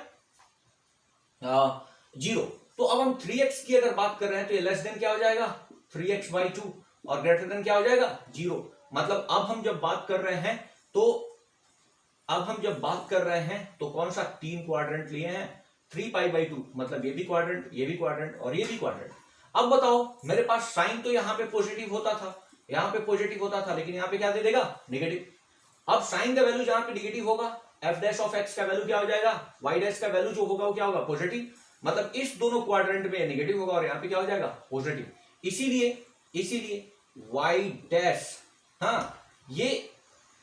0। तो अब हम 3x की अगर बात कर रहे हैं तो ये लेस देन क्या हो जाएगा, 3x/2, और ग्रेटर देन क्या हो जाएगा, 0। मतलब अब हम जब बात कर रहे हैं तो कौन सा, 3 क्वाड्रेंट लिए हैं, 3π/2, मतलब ये भी क्वाड्रेंट और ये भी क्वाड्रेंट। अब बताओ, मेरे पास साइन तो यहाँ पे पॉजिटिव होता था, लेकिन यहाँ पे क्या दे देगा, नेगेटिव। अब साइन का वैल्यू जहां पे नेगेटिव होगा, f डैश ऑफ x का वैल्यू क्या हो जाएगा, y डैश का वैल्यू जो होगा वो क्या होगा, पॉजिटिव। मतलब इस दोनों क्वाड्रेंट में नेगेटिव होगा और यहाँ पे क्या हो जाएगा, पॉजिटिव। इसीलिए y डैश, हाँ ये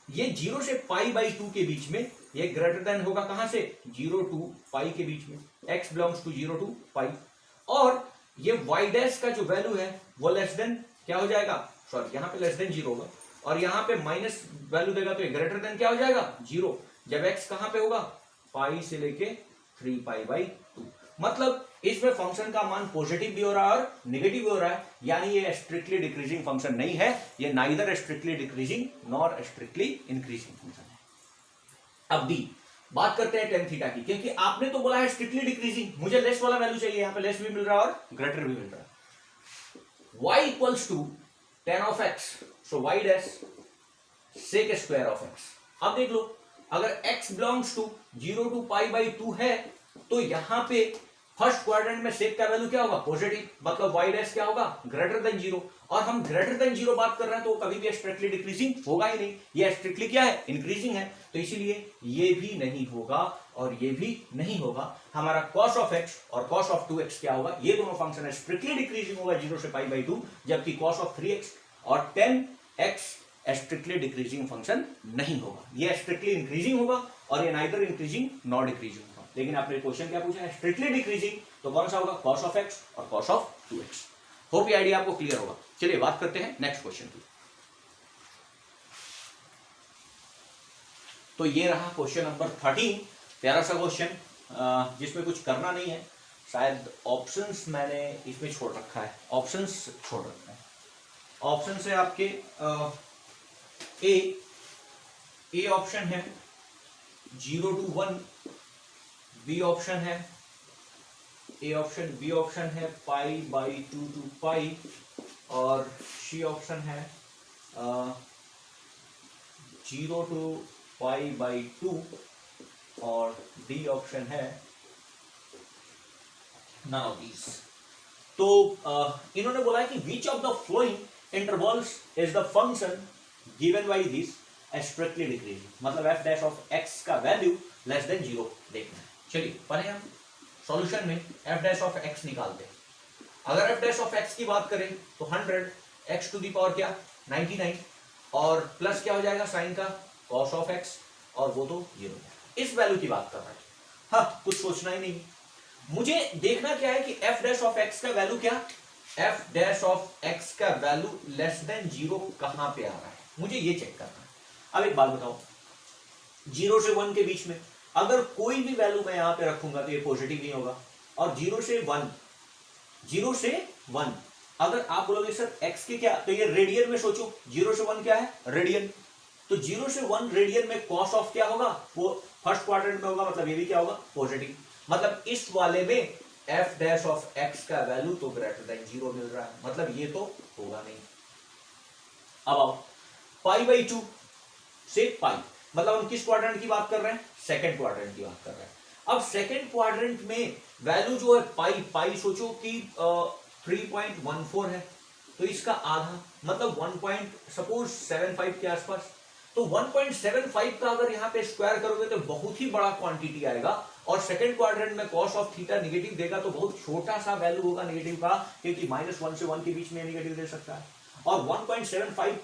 0 से π/2 के बीच में ये ग्रेटर देन होगा, कहां से, 0 to π के बीच में, x बिलोंग्स टू 0 to π, और ये y डैश का जो वैल्यू है वो लेस देन क्या हो जाएगा, सॉरी यहाँ पे लेस देन 0 होगा, और यहाँ पे माइनस वैल्यू देगा तो ये ग्रेटर देन क्या हो जाएगा, 0, जब x कहां पे होगा, पाई से लेके 3π/2। मतलब इसमें फंक्शन का मान पॉजिटिव भी हो रहा है और नेगेटिव भी हो रहा है, यानी ये स्ट्रिक्टली डिक्रीजिंग फंक्शन नहीं है, ये neither strictly decreasing nor strictly increasing function है। अब डी बात करते हैं टेन थीटा की, क्योंकि आपने तो बोला है स्ट्रिक्टली डिक्रीजिंग, मुझे लेस वाला वैल्यू चाहिए, यहाँ पे लेस भी मिल रहा है और ग्रेटर भी मिल रहा है। y equals to tan of x, so y dash sec square of x। अब देख लो, अगर x बिलोंग्स टू 0 to π/2 है तो यहाँ पे फर्स्ट क्वाड्रेंट में सेक का वैल्यू क्या होगा, पॉजिटिव, मतलब y डैश क्या होगा, ग्रेटर देन 0, और हम ग्रेटर देन 0 बात कर रहे हैं तो कभी भी स्ट्रिक्टली डिक्रीजिंग होगा ही नहीं, ये स्ट्रिक्टली क्या है, इंक्रीजिंग है, तो इसीलिए ये भी नहीं होगा और ये भी नहीं होगा। हमारा cos ऑफ x और cos ऑफ 2x क्या होगा, ये दोनों फंक्शन स्ट्रिक्टली डिक्रीजिंग होगा 0 से π/2, जबकि cos ऑफ 3x और 10x स्ट्रिक्टली डिक्रीजिंग फंक्शन नहीं होगा, ये स्ट्रिक्टली इंक्रीजिंग होगा और ये नाइदर इंक्रीजिंग नॉट डिक्रीजिंग होगा। लेकिन आपने क्वेश्चन क्या पूछा है, स्ट्रिक्टली डिक्रीजिंग, तो कौन सा होगा, cos ऑफ x और cos ऑफ 2x। होप ये आइडिया आपको क्लियर होगा। चलिए बात करते हैं नेक्स्ट क्वेश्चन की। तो ये रहा क्वेश्चन नंबर 13, प्यारा सा क्वेश्चन, जिसमें कुछ करना नहीं है, शायद ऑप्शंस मैंने इसमें छोड़ रखा है, ऑप्शंस छोड़ रखा है। ऑप्शन है आपके ए ऑप्शन है 0 to 1, बी ऑप्शन है ए ऑप्शन, बी ऑप्शन है π/2 to π, और सी ऑप्शन है 0 to π/2, और डी ऑप्शन है none of these। तो इन्होंने बोला है कि विच of the flowing intervals is the function given by this strictly decreasing, मतलब f डैश ऑफ x का वैल्यू लेस देन 0 देखना है। चलिए पहले हम सॉल्यूशन में f डैश ऑफ x निकालते हैं। अगर f डैश ऑफ x की बात करें तो 100 x टू द पावर क्या 99, और प्लस क्या हो जाएगा साइन का cos ऑफ x, और वो तो 0 इस वैल्यू की बात कर रहा है। हाँ, कुछ सोचना ही नहीं, मुझे देखना क्या है कि f डैश ऑफ x का वैल्यू क्या, f डैश ऑफ x का वैल्यू लेस देन 0 कहां पे आ रहा है, मुझे ये चेक करना है। अब एक बात बताओ, 0 से 1 के बीच में अगर कोई भी वैल्यू मैं यहां पे रखूंगा तो ये पॉजिटिव नहीं होगा, और 0 से 1 अगर आप बोलोगे सर x के क्या, तो ये रेडियन में सोचो, 0 से 1 क्या है रेडियन, तो 0 से 1 रेडियन में cos ऑफ क्या होगा, वो फर्स्ट क्वाड्रेंट में होगा, मतलब ये भी क्या होगा पॉजिटिव, मतलब इस वाले में f डैश ऑफ x का वैल्यू तो ग्रेटर देन 0 मिल रहा है, मतलब ये तो होगा नहीं। अब आओ π/2 से पाई, मतलब हम किस क्वाड्रेंट की बात कर रहे हैं, सेकंड क्वाड्रेंट की बात कर रहे हैं। अब सेकंड क्वाड्रेंट में वैल्यू जो है पाई सोचो कि 3.14 है, तो इसका आधा मतलब 1.75 के आसपास, तो 1.75 का अगर यहाँ पे स्क्वायर करोगे तो बहुत ही बड़ा क्वांटिटी आएगा, और सेकंड क्वाड्रेंट में cos ऑफ थीटा नेगेटिव देगा तो बहुत छोटा सा वैल्यू होगा नेगेटिव का, क्योंकि -1 से 1 के बीच में नेगेटिव दे सकता है, और 1.75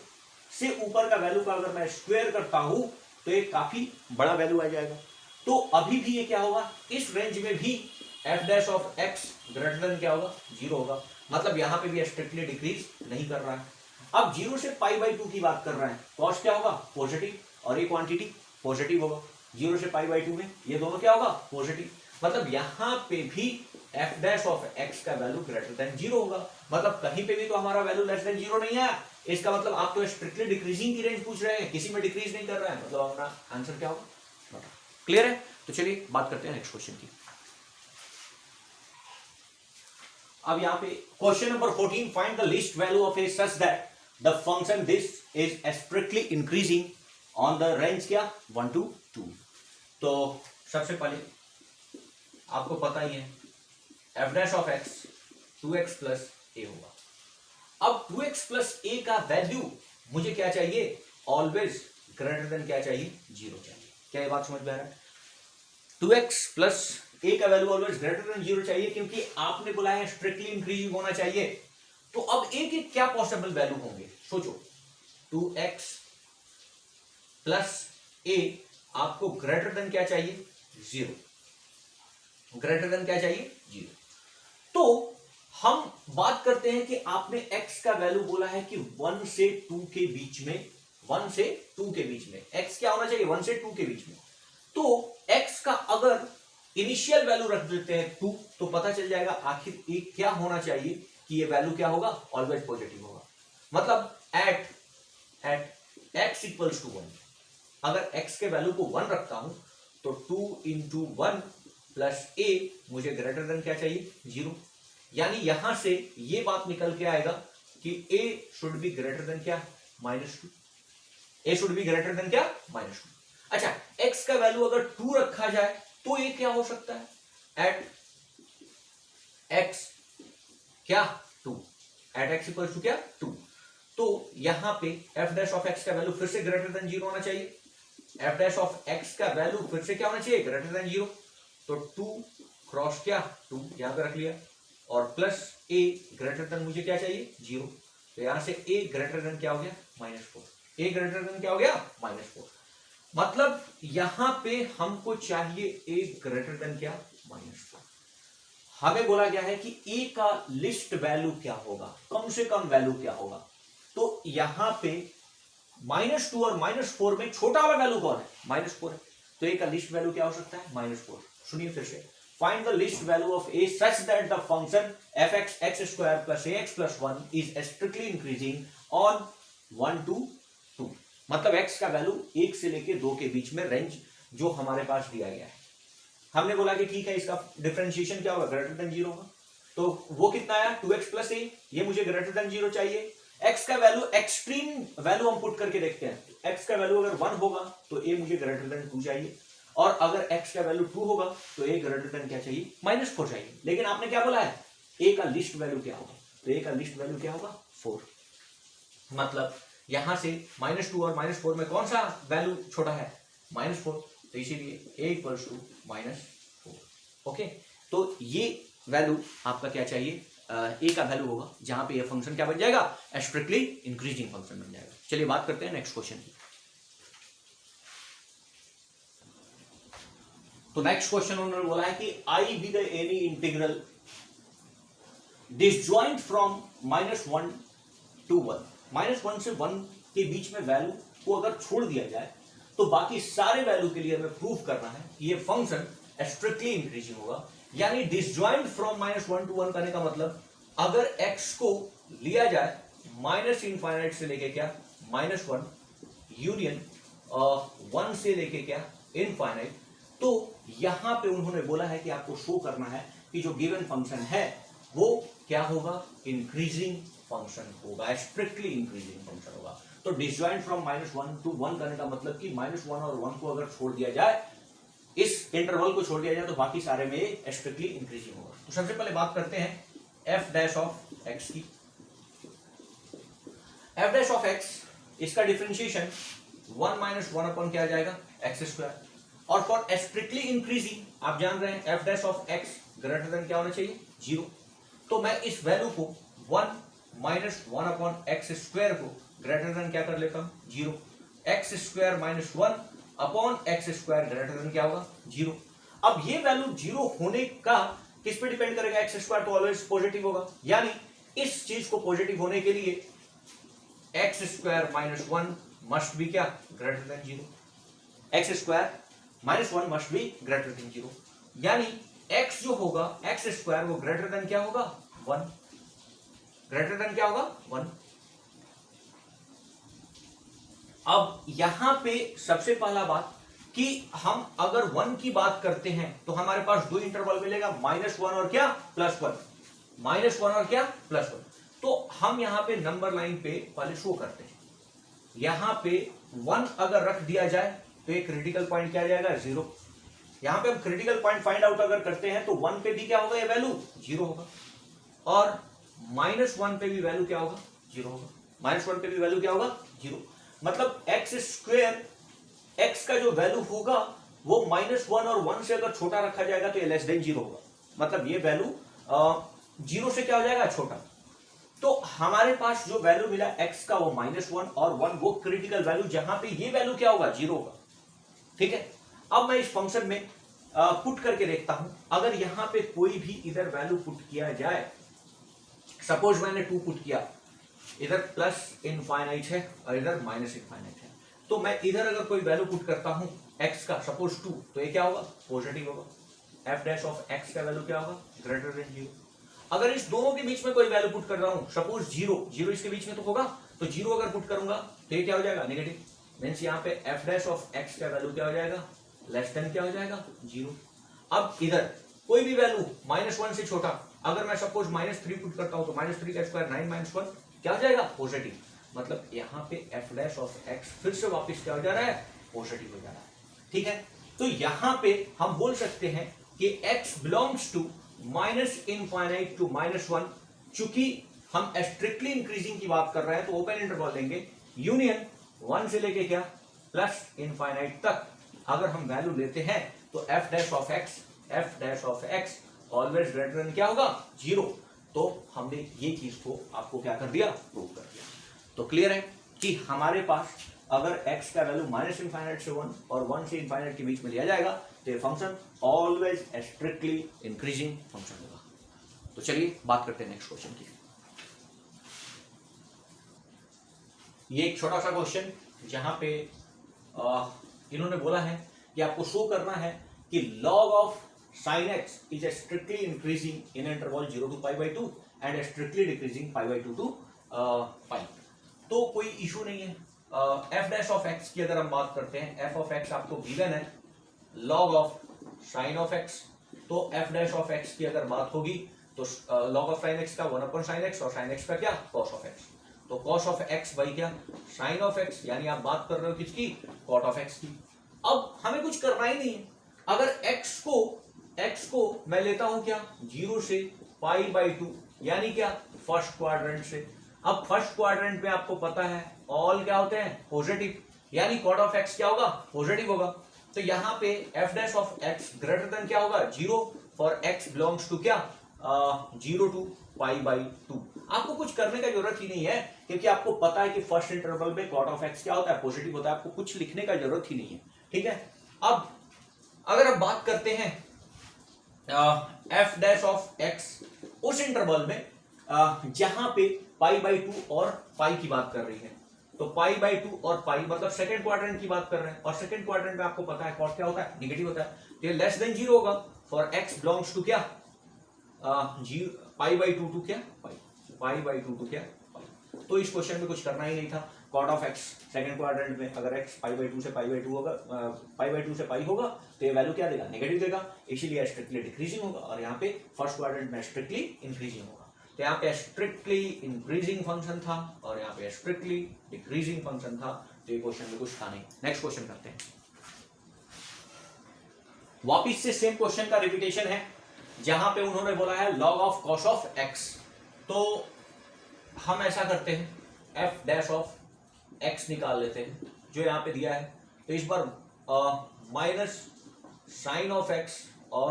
से ऊपर का वैल्यू का अगर मैं स्क्वायर करता हूं तो ये काफी बड़ा वैल्यू आ जाएगा। तो अभी भी ये क्या होगा, इस रेंज में भी f dash of x greater than क्या होगा 0 होगा, मतलब यहां पे भी स्ट्रिक्टली डिक्रीज नहीं कर रहा है। अब 0 से π/2 की बात कर रहे हैं, कॉस क्या होगा पॉजिटिव, और ये क्वांटिटी पॉजिटिव होगा, 0 से π/2 में ये दोनों क्या होगा पॉजिटिव, मतलब यहां पे भी f डैश ऑफ x का वैल्यू ग्रेटर देन 0 होगा, मतलब कहीं पे भी तो हमारा वैल्यू लेस देन 0 नहीं है। इसका मतलब आप तो स्ट्रिक्टली डिक्रीजिंग की रेंज पूछ रहे हैं, किसी में डिक्रीज नहीं कर रहा है, मतलब हमारा आंसर क्या होगा, क्लियर है। तो चलिए बात करते हैं नेक्स्ट क्वेश्चन की। अब यहाँ पे question number 14, find the least value of A such that the function this is strictly increasing on the range क्या 1 to 2। तो सबसे पहले आपको पता ही है f dash of x 2x plus a होगा। अब 2x प्लस a का वैल्यू मुझे क्या चाहिए, ऑलवेज ग्रेटर देन क्या चाहिए 0 चाहिए। क्या ये बात समझ में आ रहा है, 2x प्लस a का वैल्यू ऑलवेज ग्रेटर देन 0 चाहिए, क्योंकि आपने बोला है स्ट्रिक्टली इंक्रीजिंग होना चाहिए। तो अब a के क्या पॉसिबल वैल्यू होंगे, सोचो 2x प्लस a आपको ग्रेटर देन क्या चाहिए 0, ग्रेटर देन क्या चाहिए 0। तो हम बात करते हैं कि आपने x का वैल्यू बोला है कि 1 से 2 के बीच में, 1 से 2 के बीच में x क्या होना चाहिए 1 से 2 के बीच में। तो x का अगर इनिशियल वैल्यू रख देते हैं 2, तो पता चल जाएगा आखिर ये क्या होना चाहिए कि ये वैल्यू क्या होगा ऑलवेज पॉजिटिव होगा, मतलब एट x इक्वल्स टू 1 अगर x के वैल्यू को 1 रखता हूं तो 2 into 1 प्लस a मुझे ग्रेटर देन क्या चाहिए 0, यानी यहां से ये बात निकल के आएगा कि a should be greater than क्या -2, a should be greater than क्या -2। अच्छा, x का वैल्यू अगर 2 रखा जाए तो ये क्या हो सकता है, एट x क्या 2, एट x इक्वल टू क्या 2। तो यहां पे f डैश ऑफ x का वैल्यू फिर से ग्रेटर देन 0 होना चाहिए, f डैश ऑफ x का वैल्यू फिर से क्या होना चाहिए ग्रेटर देन 0, तो 2 क्रॉस क्या 2 यहां पे रख लिया, और प्लस a ग्रेटर देन मुझे क्या चाहिए 0, तो यहां से a ग्रेटर देन क्या हो गया -4, a ग्रेटर देन क्या हो गया -4, मतलब यहां पे हमको चाहिए a ग्रेटर देन क्या -4। हमें बोला गया है कि a का लिस्ट वैल्यू क्या होगा, कम से कम वैल्यू क्या होगा, तो यहां पे -2 और -4 में छोटा वाला वैल्यू कौन है -4 है, तो a का लिस्ट वैल्यू क्या हो सकता है -4। सुनिए फिर से, find the least value of a such that the function fx x square plus ax plus 1 is strictly increasing on 1 to 2। मतलब x का वैल्यू 1 से लेके 2 के बीच में रेंज जो हमारे पास दिया गया है। हमने बोला कि ठीक है, इसका डिफरेंशिएशन क्या होगा, ग्रेटर देन 0 होगा। तो वो कितना आया 2x प्लस a, ये मुझे ग्रेटर देन 0 चाहिए। x का वैल्यू एक्सट्रीम वैल्यू हम पुट करके देखते हैं। x का वैल्यू अगर 1 होगा तो a मुझे ग्रेटर देन 2 चाहिए, और अगर x का वैल्यू 2 होगा तो a ग्रेटर देन क्या चाहिए, -4 चाहिए। लेकिन आपने क्या बोला है, a का लिस्ट वैल्यू क्या होगा, तो a का लिस्ट वैल्यू क्या होगा 4। मतलब यहां से -2 और -4 में कौन सा वैल्यू छोटा है, -4, तो इसीलिए a इक्वल्स टू -4। ओके, तो ये वैल्यू आपका क्या चाहिए, a का वैल्यू होगा जहां पे ये फंक्शन क्या बन जाएगा, स्ट्रिक्टली इंक्रीजिंग फंक्शन बन जाएगा। चलिए बात करते हैं नेक्स्ट क्वेश्चन की। तो नेक्स्ट क्वेश्चन उन्होंने बोला है कि I be the any integral disjoint from -1 to 1, -1 से 1 के बीच में वैल्यू को अगर छोड़ दिया जाए तो बाकी सारे वैल्यू के लिए हमें प्रूव करना है कि ये फंक्शन स्ट्रिक्टली इंक्रीजिंग होगा। यानी डिसजॉइंट फ्रॉम -1 to 1 करने का मतलब अगर x को लिया जाए -∞ से लेके क्या -1 यूनियन 1 से लेके क्या इनफाइनाइट, तो यहां पे उन्होंने बोला है कि आपको शो करना है कि जो गिवन फंक्शन है वो क्या होगा, इंक्रीजिंग फंक्शन होगा, स्ट्रिक्टली इंक्रीजिंग फंक्शन होगा। तो डिसजॉइंट फ्रॉम -1 to 1 करने का मतलब कि -1 और 1 को अगर छोड़ दिया जाए, इस इंटरवल को छोड़ दिया जाए, तो बाकी सारे में स्ट्रिक्टली इंक्रीजिंग होगा। तो सबसे पहले बात करते हैं f डैश ऑफ x की। f डैश ऑफ x, इसका डिफरेंशिएशन 1 - 1 अपॉन क्या आ जाएगा, x स्क्वायर। और फॉर स्ट्रिक्टली इंक्रीजिंग आप जान रहे हैं f dash of x greater than क्या होना चाहिए, 0। तो मैं इस वैल्यू को 1 - 1 अपॉन x स्क्वायर को ग्रेटर देन क्या कर लेता हूं, 0। x square -1 upon x square greater than क्या होगा, 0। अब ये वैल्यू 0 होने का किस पे डिपेंड करेगा, x स्क्वायर तो ऑलवेज पॉजिटिव होगा। यानी इस चीज को पॉजिटिव होने के लिए x स्क्वायर -1 मस्ट बी क्या, greater than 0। x square -1 must be greater than 0। यानी x जो होगा x स्क्वायर वो ग्रेटर देन क्या होगा, 1। ग्रेटर देन क्या होगा, 1। अब यहां पे सबसे पहला बात कि हम अगर 1 की बात करते हैं तो हमारे पास दो इंटरवल मिलेगा, -1 और क्या, +1। -1 और क्या, +1। तो हम यहां पे नंबर लाइन पे पहले शो करते हैं। यहां पे 1 अगर रख दिया जाए तो एक क्रिटिकल पॉइंट क्या आ जाएगा, 0। यहां पे हम क्रिटिकल पॉइंट फाइंड आउट अगर करते हैं तो 1 पे भी क्या होगा, ये वैल्यू 0 होगा, और -1 पे भी वैल्यू क्या होगा, 0 होगा। -1 पे भी वैल्यू क्या होगा, 0। मतलब x स्क्वायर, x का जो वैल्यू होगा वो -1 और 1 से अगर छोटा रखा जाएगा तो ये लेस देन 0 होगा। मतलब ये वैल्यू 0 से क्या हो जाएगा, छोटा। तो हमारे पास जो वैल्यू मिला x का वो -1 और 1, वो क्रिटिकल वैल्यू जहां पे ये वैल्यू क्या होगा, 0 होगा। ठीक है, अब मैं इस फंक्शन में पुट करके देखता हूं। अगर यहां पे कोई भी इधर वैल्यू पुट किया जाए, सपोज मैंने 2 पुट किया, इधर +∞ है और इधर -∞ है, तो मैं इधर अगर कोई वैल्यू पुट करता हूं x का, सपोज 2, तो ये क्या होगा, पॉजिटिव होगा। f डैश ऑफ x का वैल्यू क्या होगा, ग्रेटर देन 0। अगर इस दोनों के बीच में कोई वैल्यू पुट कर रहा हूं, सपोज 0 इसके बीच में तो होगा, तो 0 अगर पुट करूंगा तो ये क्या हो जाएगा, नेगेटिव। मींस यहां पे f डैश ऑफ x का वैल्यू क्या हो जाएगा, लेस देन क्या हो जाएगा, 0। अब इधर कोई भी वैल्यू -1 से छोटा, अगर मैं सपोज -3 पुट करता हूं तो -3 का स्क्वायर 9 - 1 क्या हो जाएगा, पॉजिटिव। मतलब यहाँ पे f डैश ऑफ x फिर से वापस क्या हो जा रहा है, पॉजिटिव हो जा रहा है। ठीक है, तो यहाँ पे हम बोल सकते हैं कि x बिलोंग्स टू -∞ टू -1। चूंकि हम स्ट्रिक्टली इंक्रीजिंग की बात कर रहे हैं तो ओपन इंटरवल लेंगे, यूनियन 1 से लेके क्या, +∞ तक अगर हम वैल्यू लेते हैं तो f dash of x always greater than क्या होगा, 0। तो हमने ये चीज को आपको क्या कर दिया, प्रूव कर दिया। तो क्लियर है कि हमारे पास अगर x का वैल्यू -∞ से 1 और 1 से ∞ के बीच में लिया जाएगा तो ये function always strictly increasing function होगा। तो चलिए बात करते हैं नेक्स्ट क्वेश्चन की। ये एक छोटा सा क्वेश्चन जहां पे इन्होंने बोला है कि आपको शो करना है कि log of sin x is strictly increasing in interval 0 to pi by 2 and strictly decreasing pi by 2 to pi। तो कोई इशू नहीं है। f dash of x की अगर हम बात करते हैं, f of x आपको गिवन है log of sin of x, तो f dash of x की अगर बात होगी तो log of sin x का 1 upon sin x और sin x का क्या cos of x, तो cos of x बाई क्या sin of x, यानी आप बात कर रहे हो किसकी cot of x की। अब हमें कुछ करना ही नहीं है, अगर x को मैं लेता हूं क्या 0 से पाई बाई 2, यानी क्या फर्स्ट क्वाड्रेंट से। अब फर्स्ट क्वाड्रेंट में आपको पता है ऑल क्या होते हैं पॉजिटिव, यानी cot of x क्या होगा पॉजिटिव होगा। तो यहाँ पे f dash of x greater than क्या होगा 0 फॉर x बिलोंग्स टू क्या 0 टू पाई बाई 2। आपको कुछ करने का जरूरत ही नहीं है, क्योंकि आपको पता है कि फर्स्ट इंटरवल में cot of x क्या होता है पॉजिटिव होता है, आपको कुछ लिखने का जरूरत ही नहीं है। ठीक है, अब अगर आप बात करते हैं f डैश ऑफ x उस इंटरवल में जहां पे पाई बाई 2 और पाई की बात कर रही है, तो पाई बाई 2 और पाई मतलब सेकंड क्वाड्रेंट की बात कर रहे हैं, और सेकंड क्वाड्रेंट में आपको पता है cot क्या होता है नेगेटिव होता है, तो ये लेस देन 0 होगा फॉर x बिलोंग्स टू क्या पाई बाई 2 टू क्या पाई बाई 2 टू क्या पाई। तो इस क्वेश्चन में कुछ करना ही नहीं था। cot of x second quadrant में अगर x पाई बाई 2 से पाई बाई 2 होगा, पाई बाई 2 से पाई होगा तो ये वैल्यू क्या देगा नेगेटिव देगा, इसीलिए स्ट्रिक्टली डिक्रीजिंग होगा, और यहाँ पे फर्स्ट क्वाड्रेंट में स्ट्रिक्टली इंक्रीजिंग होगा। तो यहाँ पे स्ट्रिक्टली इंक्रीजिंग फंक्शन था और यहाँ पे स्ट्रिक्टली डिक्रीजिंग फंक्शन था, तो ये क्वेश्चन में कुछ था नहीं। नेक्स्ट क्वेश्चन करते हैं, वापिस से सेम क्वेश्चन का रिपीटेशन है, जहां पे उन्होंने बोला है log of cos of x। तो हम ऐसा करते हैं f डैश ऑफ x निकाल लेते हैं जो यहाँ पे दिया है, तो इस बार माइनस साइन ऑफ x और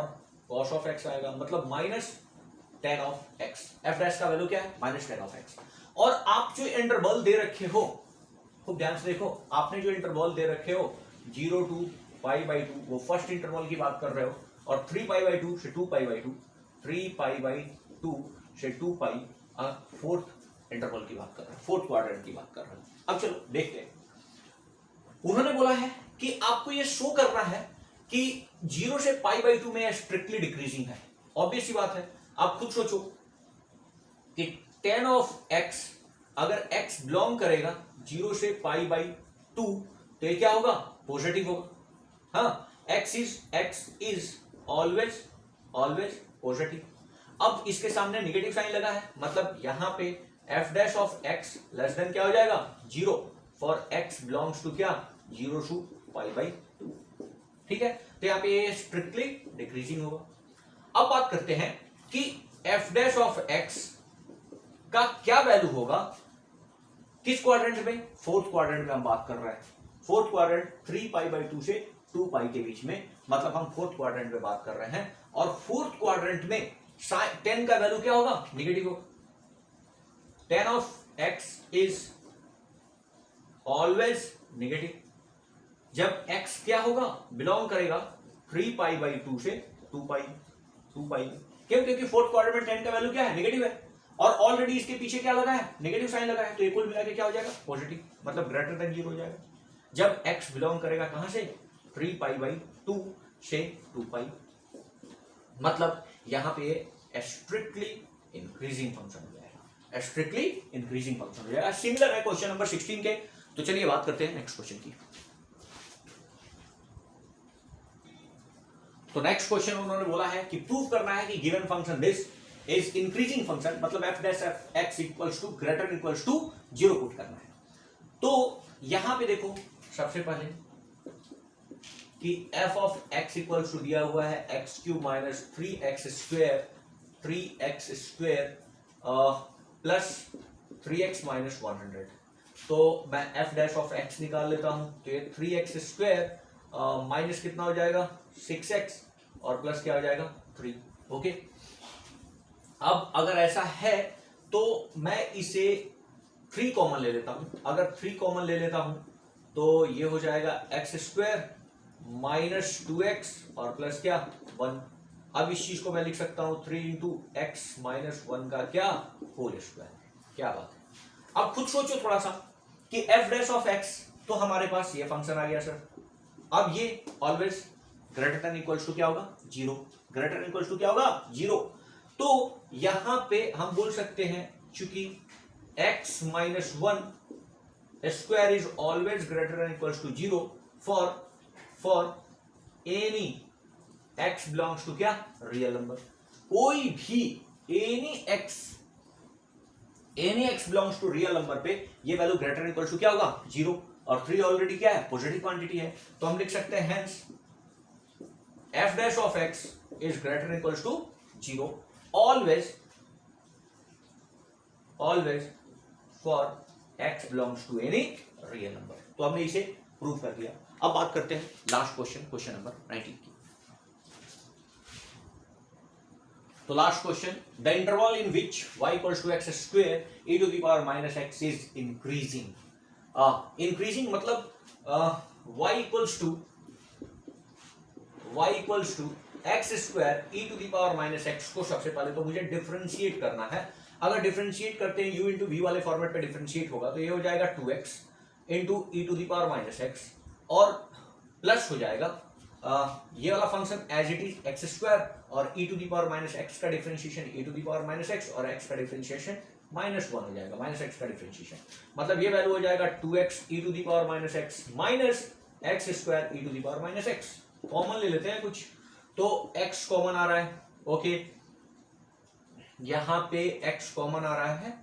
cos ऑफ x आएगा, मतलब minus ten of x। f dash का वैल्यू क्या है माइनस टेन ऑफ x। और आप जो इंटरवल दे रखे हो, खूब ध्यान से देखो, आपने जो इंटरवल दे रखे हो 0 टू पाई बाई 2 वो फर्स्ट इंटरवल की बात कर रहे हो, और 3 पाई बाई 2 से 2 पाई बाई 2, 3 पाई बाई 2 से 2 पाई फोर्थ इंटरवल की बात कर रहे हैं, फोर्थ क्वाड्रेंट की बात कर रहे हैं। अब चलो देखते हैं, उन्होंने बोला है कि आपको ये शो करना है कि 0 से पाई बाई 2 में स्ट्रिक्टली डिक्रीजिंग है। ऑब्वियस सी बात है, आप खुद सोचो कि tan ऑफ x अगर x बिलोंग करेगा 0 से पाई बाई 2 तो ये क्या होगा पॉजिटिव होगा। हाँ, x is always पॉजिटिव। अब इसके सामने नेगेटिव साइन लगा है, मतलब यहां पे f dash of x less than क्या हो जाएगा 0 फॉर x बिलोंग्स टू क्या 0 टू पाई बाई 2। ठीक है, तो यहाँ पे ये स्ट्रिक्टली डिक्रीजिंग होगा। अब बात करते हैं कि f डैश ऑफ x का क्या वैल्यू होगा किस क्वाड्रेंट में, फोर्थ क्वाड्रेंट में हम बात कर रहे हैं। फोर्थ क्वाड्रेंट 3 पाई बाई 2 से 2 पाई के बीच में, मतलब हम फोर्थ क्वाड्रेंट में बात कर रहे हैं, और फोर्थ क्वाड्रेंट में 10 का वैल्यू क्या होगा नेगेटिव होगा। tan of x is always negative जब x क्या होगा बिलोंग करेगा 3 पाई बाई 2 से 2 पाई। क्यों, क्योंकि फोर्थ क्वाड्रेंट में 10 का वैल्यू क्या है नेगेटिव है, और ऑलरेडी इसके पीछे क्या लगा है नेगेटिव साइन लगा है, तो ये कुल मिला के क्या हो जाएगा पॉजिटिव, मतलब ग्रेटर देन 0 हो जाएगा जब x बिलोंग करेगा कहां से 3 पाई बाई 2 से 2 पाई। मतलब यहां पे स्ट्रिक्टली इंक्रीजिंग फंक्शन हो जाएगा, स्ट्रिक्टली इंक्रीजिंग फंक्शन हो जाएगा। सिमिलर है क्वेश्चन नंबर 16 के। तो चलिए बात करते हैं नेक्स्ट क्वेश्चन की। तो नेक्स्ट क्वेश्चन उन्होंने बोला है कि प्रूव करना है कि given function this is increasing function, मतलब f dash of x equals to greater equals to 0 put करना है। तो यहां पे देखो सबसे पहले कि f of x equals to दिया हुआ है x cube minus 3x square plus 3x minus 100। तो मैं f डैश ऑफ x निकाल लेता हूं, तो ये 3x स्क्वायर माइनस कितना हो जाएगा 6x और प्लस क्या हो जाएगा 3। ओके, अब अगर ऐसा है तो मैं इसे 3 कॉमन ले लेता हूं। अगर 3 कॉमन ले लेता हूं तो ये हो जाएगा x स्क्वायर माइनस 2x और प्लस क्या 1। अब इस चीज को मैं लिख सकता हूं 3 इंटू एक्स माइनस 1 का क्या होल स्क्वायर। क्या बात है, अब खुद सोचो थोड़ा सा कि f डैश ऑफ x, तो हमारे पास ये फंक्शन आ गया सर। अब ये always greater than equals to क्या होगा 0, ग्रेटर देन इक्वल्स टू क्या होगा 0। तो यहां पे हम बोल सकते हैं चूंकि x minus 1 square is always greater than equals to 0 for any x belongs to क्या रियल नंबर। कोई भी any x belongs to real number पे ये वैल्यू ग्रेटर देन इक्वल्स टू क्या होगा 0, और 3 ऑलरेडी क्या है पॉजिटिव क्वांटिटी है, तो हम लिख सकते हैं hence f dash of x is greater than equals to 0 always for x belongs to any real number। तो हमने इसे प्रूव कर दिया। अब बात करते हैं लास्ट क्वेश्चन नंबर 19 की। तो last question, the interval in which y equals to x square e to the power minus x is increasing. Increasing मतलब y equals to x square e to the power minus x को सबसे पहले तो मुझे differentiate करना है। अगर differentiate करते हैं u इंटू वी वाले फॉर्मेट पे डिफरेंशिएट होगा तो ये हो जाएगा 2x into e to the power minus x, और प्लस हो जाएगा ये वाला function as it is x square, और e to the power minus x का differentiation e to the power minus x, और एक्स का डिफरेंशिएशन -1 हो जाएगा, माइनस एक्स का डिफरेंशिएशन, मतलब ये वैल्यू हो जाएगा 2x e to the power minus x minus x square e to the power minus x. Common ले लेते हैं कुछ, तो x कॉमन आ रहा है, ओके यहां पे x कॉमन आ रहा है,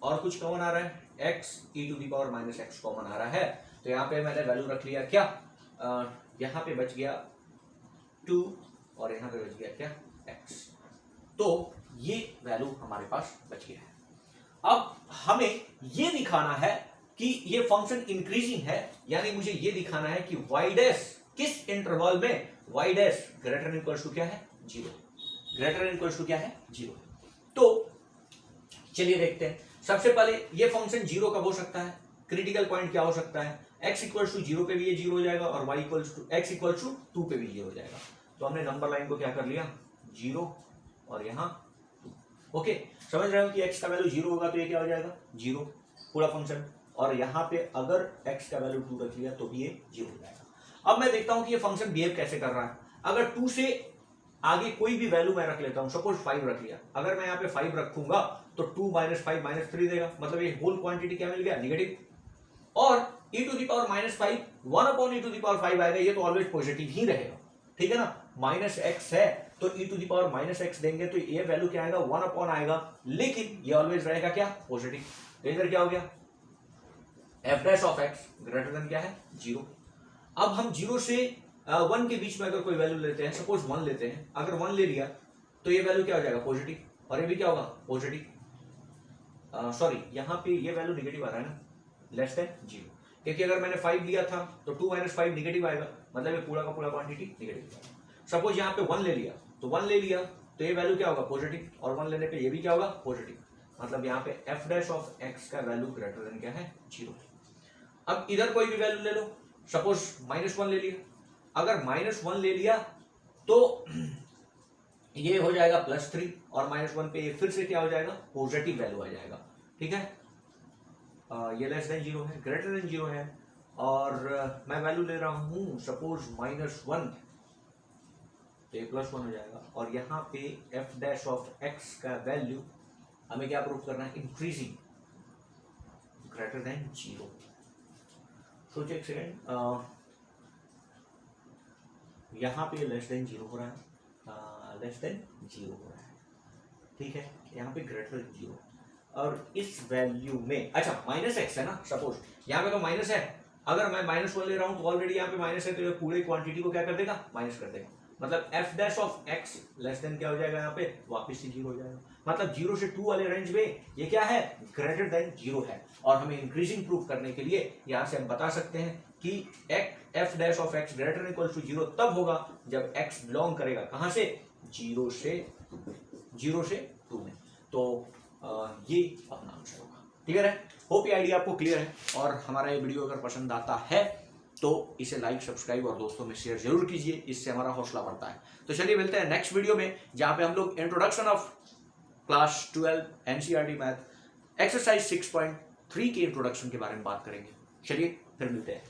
और कुछ कॉमन आ रहा है x e to the power minus x common आ रहा है, तो यहाँ पे मैंने वैल्यू रख लिया क्या, यहाँ पे बच गया 2 और यहाँ पे बच गया क्या x, तो ये वैल्यू हमारे पास बच गया है। अब हमें ये दिखाना है कि ये फंक्शन इंक्रीजिंग है, यानी मुझे ये दिखाना है कि y डैश किस इंटरवल में y dash greater than equals to क्या है 0, ग्रेटर देन इक्वल्स टू क्या है 0। तो चलिए देखते हैं। सबसे पहले ये फंक्शन 0 कब हो सकता है, क्रिटिकल पॉइंट क्या हो सकता है, x इक्वल्स टू 0 पे भी ये 0 हो जाएगा, और y equals to x equals to 2 पे भी 0 हो जाएगा। तो हमने नंबर लाइन को क्या कर लिया 0 और यहाँ 2, ओके समझ रहे हो कि x का वैल्यू 0 होगा तो ये क्या हो जाएगा 0 पूरा फंक्शन, और यहाँ पे अगर x का वैल्यू 2 रख लिया तो भी ये 0 हो जाएगा। अब मैं देखता हूं कि ये फंक्शन बिहेव कैसे कर रहा है। अगर 2 से आगे कोई भी वैल्यू मैं रख लेता हूं, सपोज 5 रख लिया, अगर मैं यहाँ पे 5 रखूंगा तो 2 माइनस 5 माइनस 3 देगा, मतलब ये होल क्वांटिटी क्या मिल गया नेगेटिव, और e to the power minus 5 1 upon e to the power 5 आएगा, ये तो ऑलवेज पॉजिटिव ही रहेगा, ठीक है ना, माइनस x है तो e to the power minus x देंगे तो ये वैल्यू क्या आएगा 1 अपॉन आएगा, लेकिन ये ऑलवेज रहेगा क्या पॉजिटिव। तो इधर क्या हो गया f dash of x greater than क्या है 0। अब हम 0 से 1 के बीच में अगर कोई वैल्यू लेते हैं, सपोज 1 लेते हैं, अगर 1 ले लिया तो ये वैल्यू क्या हो जाएगा पॉजिटिव, और ये भी क्या होगा पॉजिटिव, सॉरी यहाँ पे ये वैल्यू नेगेटिव आ रहा है ना, लेस देन 0, क्योंकि अगर मैंने 5 लिया था तो 2 माइनस 5 नेगेटिव आएगा, मतलब ये पूरा का पूरा क्वांटिटी नेगेटिव आएगा। सपोज यहाँ पे 1 ले लिया, तो 1 ले लिया तो ये वैल्यू क्या होगा पॉजिटिव, और 1 लेने पे ये भी क्या होगा पॉजिटिव, मतलब यहाँ पे f डैश ऑफ x का वैल्यू ग्रेटर देन क्या है 0। अब इधर कोई भी वैल्यू ले लो, सपोज -1 ले लिया, अगर -1 ले लिया तो ये हो जाएगा +3, और -1 पे ये फिर से क्या हो जाएगा पॉजिटिव वैल्यू आ जाएगा, ठीक है, ये लेस देन 0 है, ग्रेटर देन 0 है, और मैं वैल्यू ले रहा हूं सपोज -1 तो ये +1 हो जाएगा, और यहाँ पे f डैश ऑफ x का वैल्यू हमें क्या प्रूव करना है इंक्रीजिंग ग्रेटर देन 0। सोचिए एक सेकेंड, यहाँ पे लेस देन 0 हो रहा है, लेस देन 0 हो रहा है, ठीक है, यहाँ पे ग्रेटर देन 0, और इस वैल्यू में अच्छा -x है ना, सपोज यहाँ पे तो माइनस है, अगर मैं -1 ले रहा हूँ तो ऑलरेडी यहाँ पे माइनस है, तो ये पूरे क्वांटिटी को क्या कर देगा माइनस कर देगा, मतलब f dash of x less than क्या हो जाएगा यहाँ पे वापस से 0 हो जाएगा, मतलब 0 से 2 वाले रेंज में ये क्या है ग्रेटर देन 0 है। और हमें इंक्रीजिंग प्रूफ करने के लिए यहाँ से हम बता सकते हैं कि f dash of x greater than equal to 0 तब होगा जब x बिलोंग करेगा कहाँ से 0 से 2 में, तो ये अपना आंसर होगा। क्लियर है, होप ये आइडिया आपको क्लियर है, और हमारा ये वीडियो अगर पसंद आता है तो इसे लाइक सब्सक्राइब और दोस्तों में शेयर जरूर कीजिए, इससे हमारा हौसला बढ़ता है। तो चलिए मिलते हैं नेक्स्ट वीडियो में, जहां पे हम लोग introduction of class 12 NCERT math exercise 6.3 के इंट्रोडक्शन के बारे में बात करेंगे। चलिए फिर मिलते हैं।